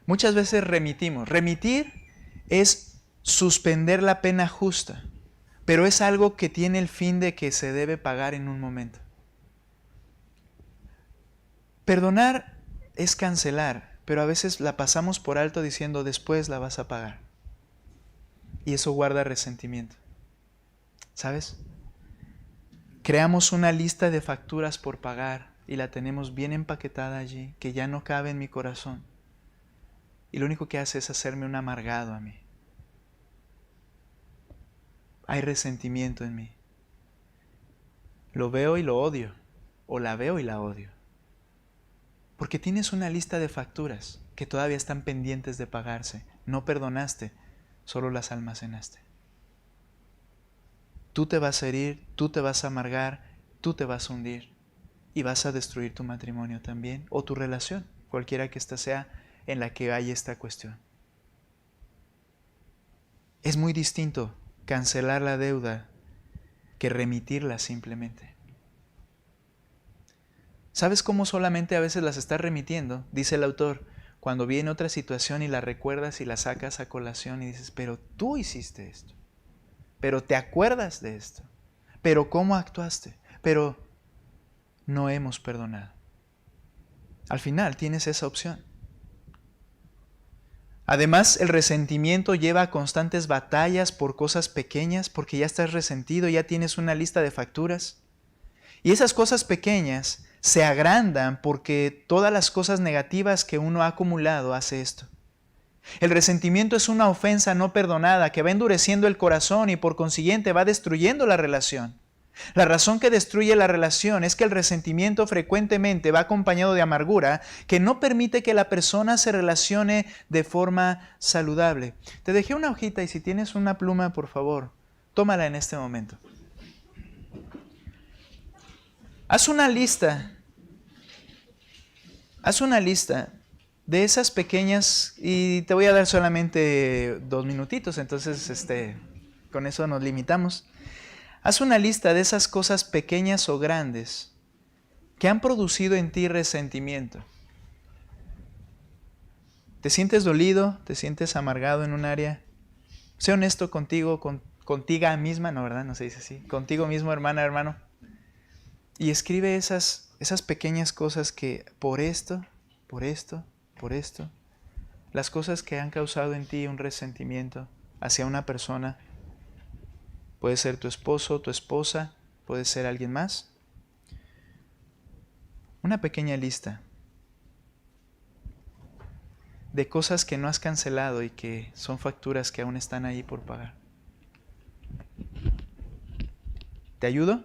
Muchas veces remitimos. Remitir es suspender la pena justa, pero es algo que tiene el fin de que se debe pagar en un momento. Perdonar es cancelar, pero a veces la pasamos por alto diciendo después la vas a pagar. Y eso guarda resentimiento. ¿Sabes? Creamos una lista de facturas por pagar y la tenemos bien empaquetada allí, que ya no cabe en mi corazón. Y lo único que hace es hacerme un amargado a mí. Hay resentimiento en mí. Lo veo y lo odio, o la veo y la odio. Porque tienes una lista de facturas que todavía están pendientes de pagarse. No perdonaste, solo las almacenaste. Tú te vas a herir, tú te vas a amargar, tú te vas a hundir y vas a destruir tu matrimonio también o tu relación, cualquiera que ésta sea en la que hay esta cuestión. Es muy distinto cancelar la deuda que remitirla simplemente. ¿Sabes cómo solamente a veces las estás remitiendo? Dice el autor, cuando viene otra situación y la recuerdas y la sacas a colación y dices, pero tú hiciste esto, pero te acuerdas de esto, pero cómo actuaste, pero no hemos perdonado. Al final tienes esa opción. Además, el resentimiento lleva a constantes batallas por cosas pequeñas, porque ya estás resentido, ya tienes una lista de facturas. Y esas cosas pequeñas se agrandan porque todas las cosas negativas que uno ha acumulado hace esto. El resentimiento es una ofensa no perdonada que va endureciendo el corazón y por consiguiente va destruyendo la relación. La razón que destruye la relación es que el resentimiento frecuentemente va acompañado de amargura que no permite que la persona se relacione de forma saludable. Te dejé una hojita y si tienes una pluma, por favor, tómala en este momento. Haz una lista de esas pequeñas, y te voy a dar solamente 2 minutitos, entonces con eso nos limitamos. Haz una lista de esas cosas pequeñas o grandes que han producido en ti resentimiento. ¿Te sientes dolido? ¿Te sientes amargado en un área? Sé honesto contigo, contigo misma, no, ¿verdad? No se dice así. Contigo mismo, hermana, hermano. Y escribe esas pequeñas cosas que por esto, las cosas que han causado en ti un resentimiento hacia una persona. Puede ser tu esposo, tu esposa, puede ser alguien más. Una pequeña lista de cosas que no has cancelado y que son facturas que aún están ahí por pagar. ¿Te ayudo?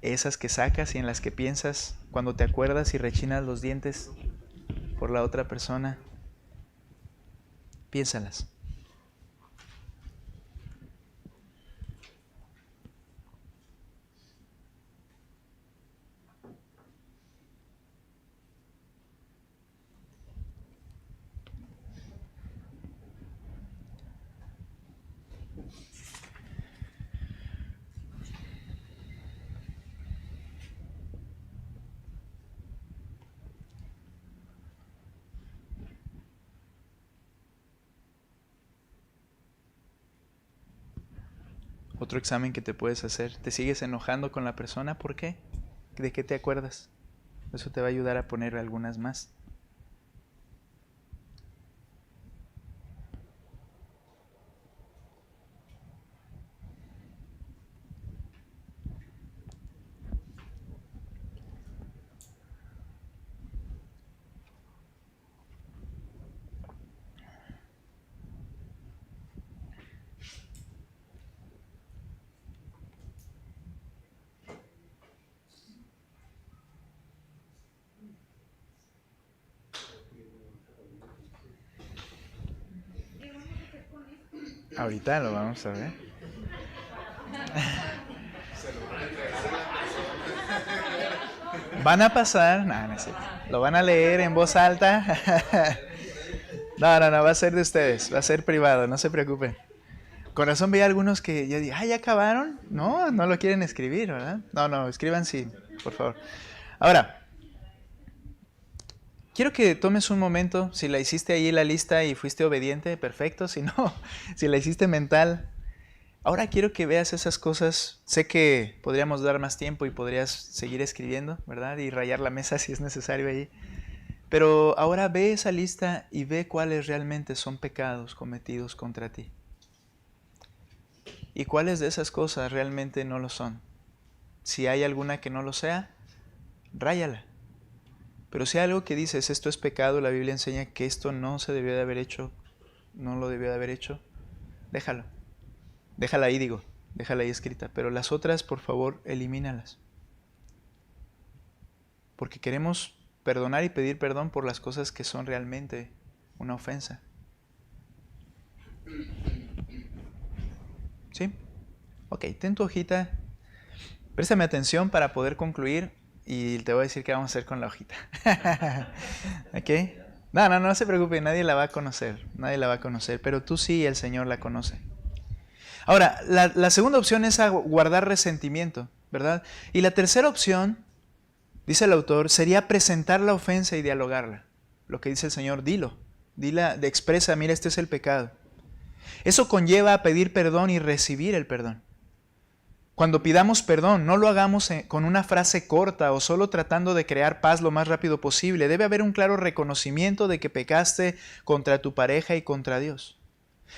Esas que sacas y en las que piensas cuando te acuerdas y rechinas los dientes por la otra persona. Piénsalas. Otro examen que te puedes hacer. ¿Te sigues enojando con la persona? ¿Por qué? ¿De qué te acuerdas? Eso te va a ayudar a poner algunas más. Ahorita lo vamos a ver. Van a pasar, no sé, lo van a leer en voz alta. No, va a ser de ustedes, va a ser privado, no se preocupen. Con razón veía algunos que yo dije, ¿ya acabaron? No lo quieren escribir, ¿verdad? No, escriban sí, por favor. Ahora, quiero que tomes un momento, si la hiciste ahí la lista y fuiste obediente, perfecto, si no, si la hiciste mental. Ahora quiero que veas esas cosas, sé que podríamos dar más tiempo y podrías seguir escribiendo, ¿verdad? Y rayar la mesa si es necesario ahí. Pero ahora ve esa lista y ve cuáles realmente son pecados cometidos contra ti. Y cuáles de esas cosas realmente no lo son. Si hay alguna que no lo sea, ráyala. Pero si hay algo que dices, esto es pecado, la Biblia enseña que esto no se debió de haber hecho, no lo debió de haber hecho, déjalo. Déjala ahí, déjala ahí escrita. Pero las otras, por favor, elimínalas. Porque queremos perdonar y pedir perdón por las cosas que son realmente una ofensa. ¿Sí? Ok, ten tu hojita. Préstame atención para poder concluir y te voy a decir qué vamos a hacer con la hojita. ¿Ok? No se preocupe, nadie la va a conocer. Nadie la va a conocer, pero tú sí, el Señor la conoce. Ahora, la segunda opción es guardar resentimiento, ¿verdad? Y la tercera opción, dice el autor, sería presentar la ofensa y dialogarla. Lo que dice el Señor, expresa, mira, este es el pecado. Eso conlleva a pedir perdón y recibir el perdón. Cuando pidamos perdón, no lo hagamos con una frase corta o solo tratando de crear paz lo más rápido posible. Debe haber un claro reconocimiento de que pecaste contra tu pareja y contra Dios.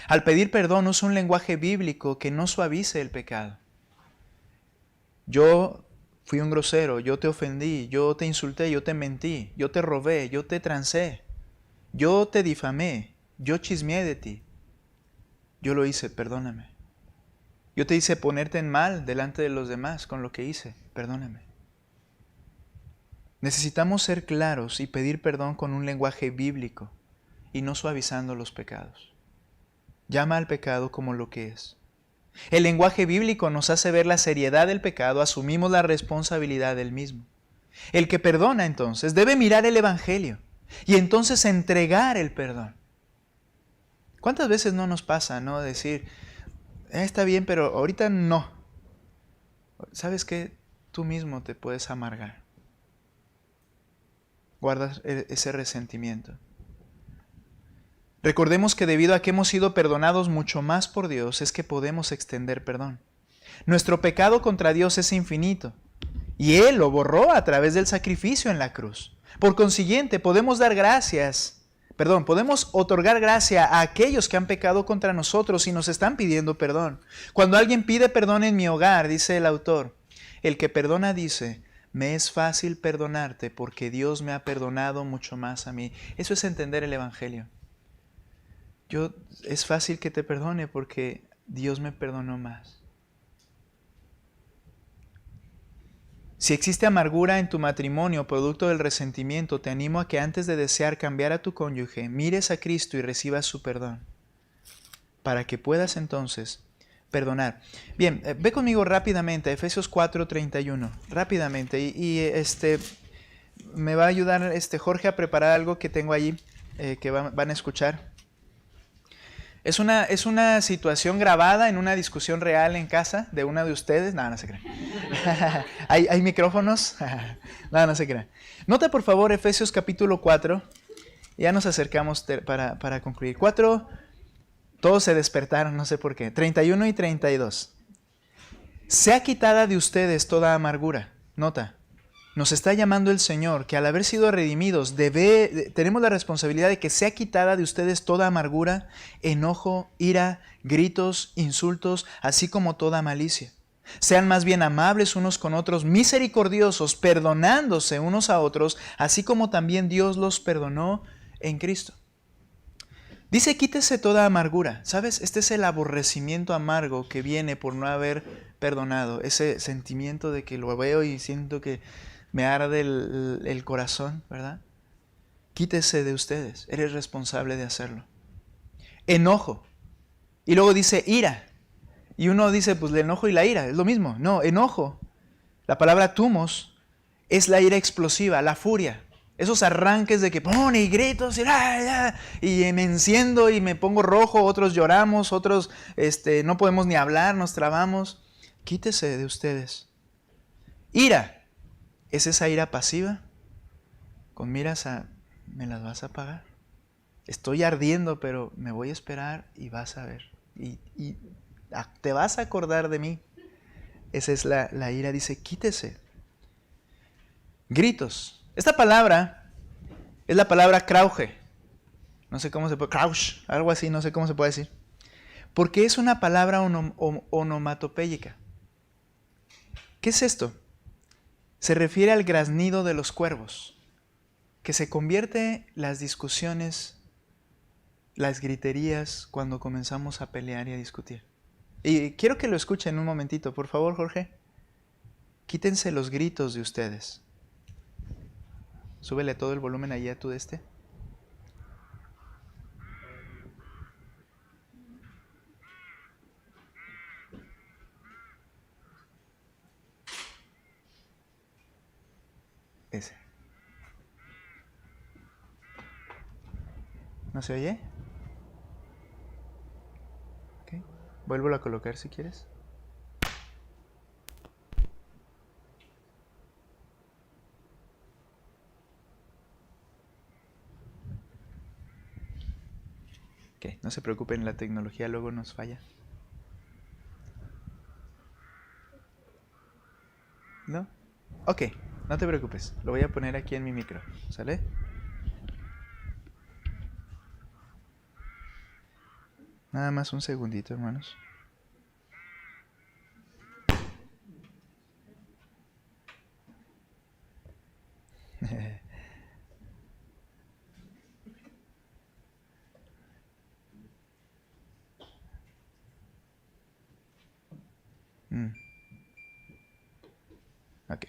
Al pedir perdón, usa un lenguaje bíblico que no suavice el pecado. Yo fui un grosero, yo te ofendí, yo te insulté, yo te mentí, yo te robé, yo te transé, yo te difamé, yo chismeé de ti. Yo lo hice, perdóname. Yo te hice ponerte en mal delante de los demás con lo que hice, perdóname. Necesitamos ser claros y pedir perdón con un lenguaje bíblico y no suavizando los pecados. Llama al pecado como lo que es. El lenguaje bíblico nos hace ver la seriedad del pecado, asumimos la responsabilidad del mismo. El que perdona entonces debe mirar el Evangelio y entonces entregar el perdón. ¿Cuántas veces no nos pasa, no? Decir, está bien, pero ahorita no. ¿Sabes qué? Tú mismo te puedes amargar. Guardas ese resentimiento. Recordemos que debido a que hemos sido perdonados mucho más por Dios, es que podemos extender perdón. Nuestro pecado contra Dios es infinito y Él lo borró a través del sacrificio en la cruz. Por consiguiente, podemos otorgar gracia a aquellos que han pecado contra nosotros y nos están pidiendo perdón. Cuando alguien pide perdón en mi hogar, dice el autor, el que perdona dice, me es fácil perdonarte porque Dios me ha perdonado mucho más a mí. Eso es entender el Evangelio. Es fácil que te perdone porque Dios me perdonó más. Si existe amargura en tu matrimonio producto del resentimiento, te animo a que antes de desear cambiar a tu cónyuge, mires a Cristo y recibas su perdón, para que puedas entonces perdonar. Bien, ve conmigo rápidamente a Efesios 4:31, rápidamente, y me va a ayudar Jorge a preparar algo que tengo allí, que van a escuchar. Es una situación grabada en una discusión real en casa de una de ustedes. No se crean. ¿Hay micrófonos? No se crean. Nota por favor Efesios capítulo 4. Ya nos acercamos para concluir. 4, todos se despertaron, no sé por qué. 31 y 32. Sea quitada de ustedes toda amargura. Nota. Nos está llamando el Señor que al haber sido redimidos tenemos la responsabilidad de que sea quitada de ustedes toda amargura, enojo, ira, gritos, insultos, así como toda malicia. Sean más bien amables unos con otros, misericordiosos, perdonándose unos a otros, así como también Dios los perdonó en Cristo. Dice, quítese toda amargura. ¿Sabes? Este es el aborrecimiento amargo que viene por no haber perdonado. Ese sentimiento de que lo veo y siento que me arde el corazón, ¿verdad? Quítese de ustedes, eres responsable de hacerlo. Enojo. Y luego dice ira. Y uno dice, pues el enojo y la ira, es lo mismo. No, enojo. La palabra tumos es la ira explosiva, la furia. Esos arranques de que pone y gritos y me enciendo y me pongo rojo, otros lloramos, otros no podemos ni hablar, nos trabamos. Quítese de ustedes. Ira. ¿Es esa ira pasiva? Con miras a, me las vas a pagar. Estoy ardiendo, pero me voy a esperar y vas a ver. Y te vas a acordar de mí. Esa es la ira, dice, quítese. Gritos. Esta palabra es la palabra krauge. No sé cómo se puede, kraush, algo así, no sé cómo se puede decir. Porque es una palabra onomatopéyica. ¿Qué es esto? Se refiere al graznido de los cuervos, que se convierte las discusiones, las griterías, cuando comenzamos a pelear y a discutir. Y quiero que lo escuchen un momentito, por favor, Jorge. Quítense los gritos de ustedes. Súbele todo el volumen ahí a tu Ese. ¿No se oye? Okay. Vuélvelo a colocar si quieres. Okay. No se preocupen, la tecnología luego nos falla. Ok, no te preocupes. Lo voy a poner aquí en mi micro. ¿Sale? Nada más un segundito, hermanos. Ok.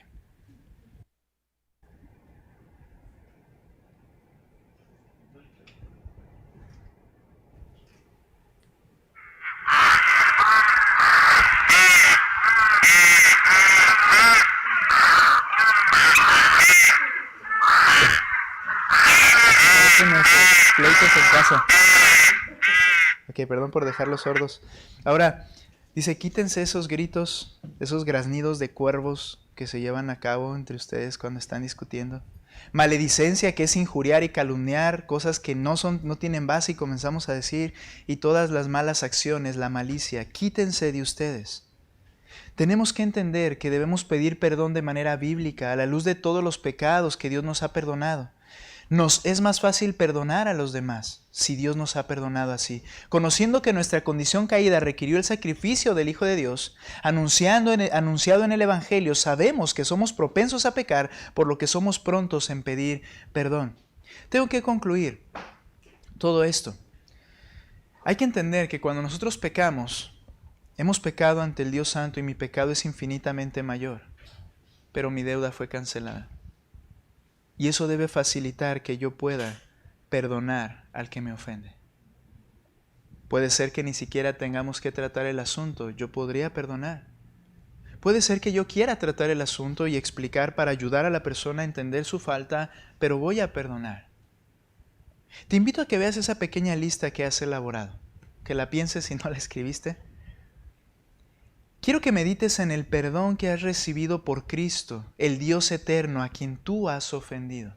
Nuestros pleitos en casa. Ok, perdón por dejarlos sordos. Ahora, dice, quítense esos gritos, esos graznidos de cuervos que se llevan a cabo entre ustedes cuando están discutiendo. Maledicencia, que es injuriar y calumniar, cosas que no tienen base y comenzamos a decir, y todas las malas acciones, la malicia, quítense de ustedes. Tenemos que entender que debemos pedir perdón de manera bíblica a la luz de todos los pecados que Dios nos ha perdonado. Nos es más fácil perdonar a los demás si Dios nos ha perdonado así. Conociendo que nuestra condición caída requirió el sacrificio del Hijo de Dios, anunciado en el Evangelio, sabemos que somos propensos a pecar, por lo que somos prontos en pedir perdón. Tengo que concluir todo esto. Hay que entender que cuando nosotros pecamos, hemos pecado ante el Dios Santo y mi pecado es infinitamente mayor, pero mi deuda fue cancelada. Y eso debe facilitar que yo pueda perdonar al que me ofende. Puede ser que ni siquiera tengamos que tratar el asunto, yo podría perdonar. Puede ser que yo quiera tratar el asunto y explicar para ayudar a la persona a entender su falta, pero voy a perdonar. Te invito a que veas esa pequeña lista que has elaborado, que la pienses si no la escribiste. Quiero que medites en el perdón que has recibido por Cristo, el Dios eterno a quien tú has ofendido.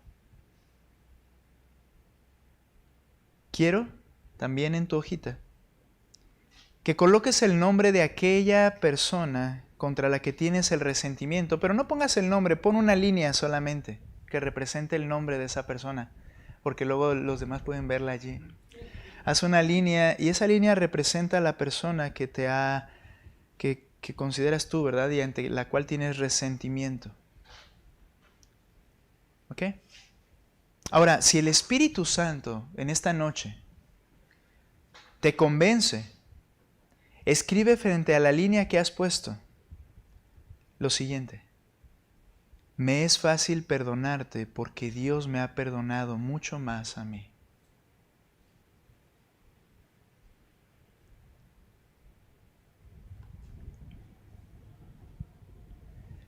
Quiero, también en tu hojita, que coloques el nombre de aquella persona contra la que tienes el resentimiento, pero no pongas el nombre, pon una línea solamente que represente el nombre de esa persona, porque luego los demás pueden verla allí. Haz una línea y esa línea representa a la persona que que consideras tú, ¿verdad? Y ante la cual tienes resentimiento. ¿Ok? Ahora, si el Espíritu Santo en esta noche te convence, escribe frente a la línea que has puesto lo siguiente: me es fácil perdonarte porque Dios me ha perdonado mucho más a mí.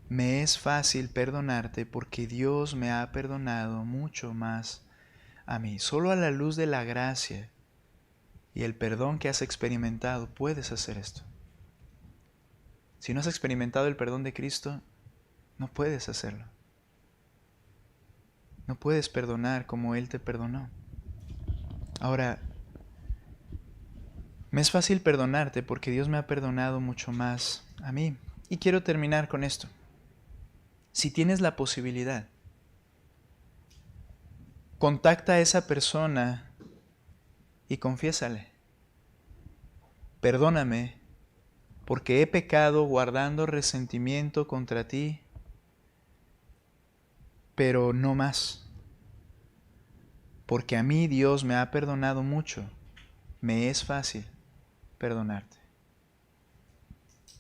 Me es fácil perdonarte porque Dios me ha perdonado mucho más a mí. Solo a la luz de la gracia y el perdón que has experimentado puedes hacer esto. Si no has experimentado el perdón de Cristo, no puedes hacerlo. No puedes perdonar como Él te perdonó. Ahora, me es fácil perdonarte porque Dios me ha perdonado mucho más a mí. Y quiero terminar con esto. Si tienes la posibilidad, contacta a esa persona y confiésale: perdóname porque he pecado guardando resentimiento contra ti, pero no más. Porque a mí Dios me ha perdonado mucho, me es fácil perdonarte.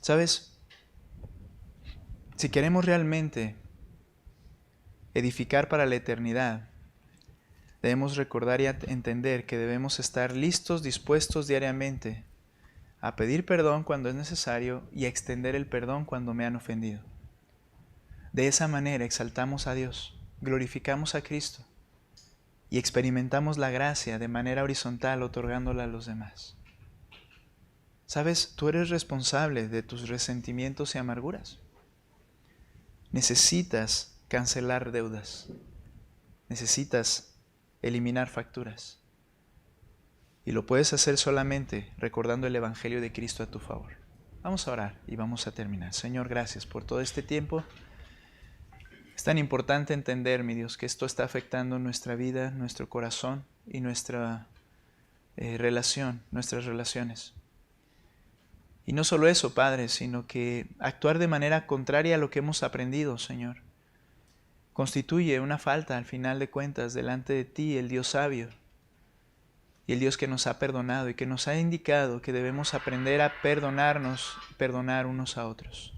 ¿Sabes? Si queremos realmente edificar para la eternidad, debemos recordar y entender que debemos estar listos, dispuestos diariamente a pedir perdón cuando es necesario y a extender el perdón cuando me han ofendido. De esa manera exaltamos a Dios, glorificamos a Cristo y experimentamos la gracia de manera horizontal, otorgándola a los demás. ¿Sabes? Tú eres responsable de tus resentimientos y amarguras. Necesitas cancelar deudas. Necesitas eliminar facturas. Y lo puedes hacer solamente recordando el Evangelio de Cristo a tu favor. Vamos a orar y vamos a terminar. Señor, gracias por todo este tiempo. tan importante entender, mi Dios, que esto está afectando nuestra vida, nuestro corazón y nuestra relación, nuestras relaciones. Y no solo eso, Padre, sino que actuar de manera contraria a lo que hemos aprendido, Señor, constituye una falta al final de cuentas delante de ti, el Dios sabio, y el Dios que nos ha perdonado y que nos ha indicado que debemos aprender a perdonarnos, perdonar unos a otros.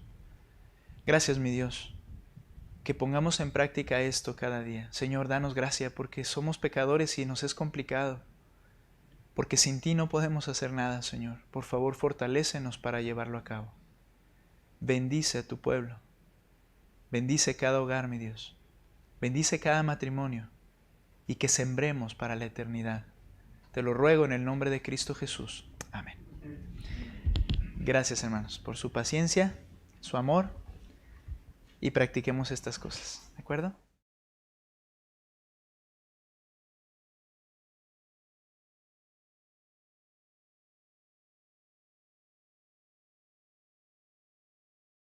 Gracias, mi Dios, que pongamos en práctica esto cada día. Señor, danos gracia porque somos pecadores y nos es complicado, porque sin ti no podemos hacer nada, Señor. Por favor, fortalécenos para llevarlo a cabo. Bendice a tu pueblo. Bendice cada hogar, mi Dios. Bendice cada matrimonio y que sembremos para la eternidad. Te lo ruego en el nombre de Cristo Jesús. Amén. Gracias, hermanos, por su paciencia, su amor, y practiquemos estas cosas. ¿De acuerdo?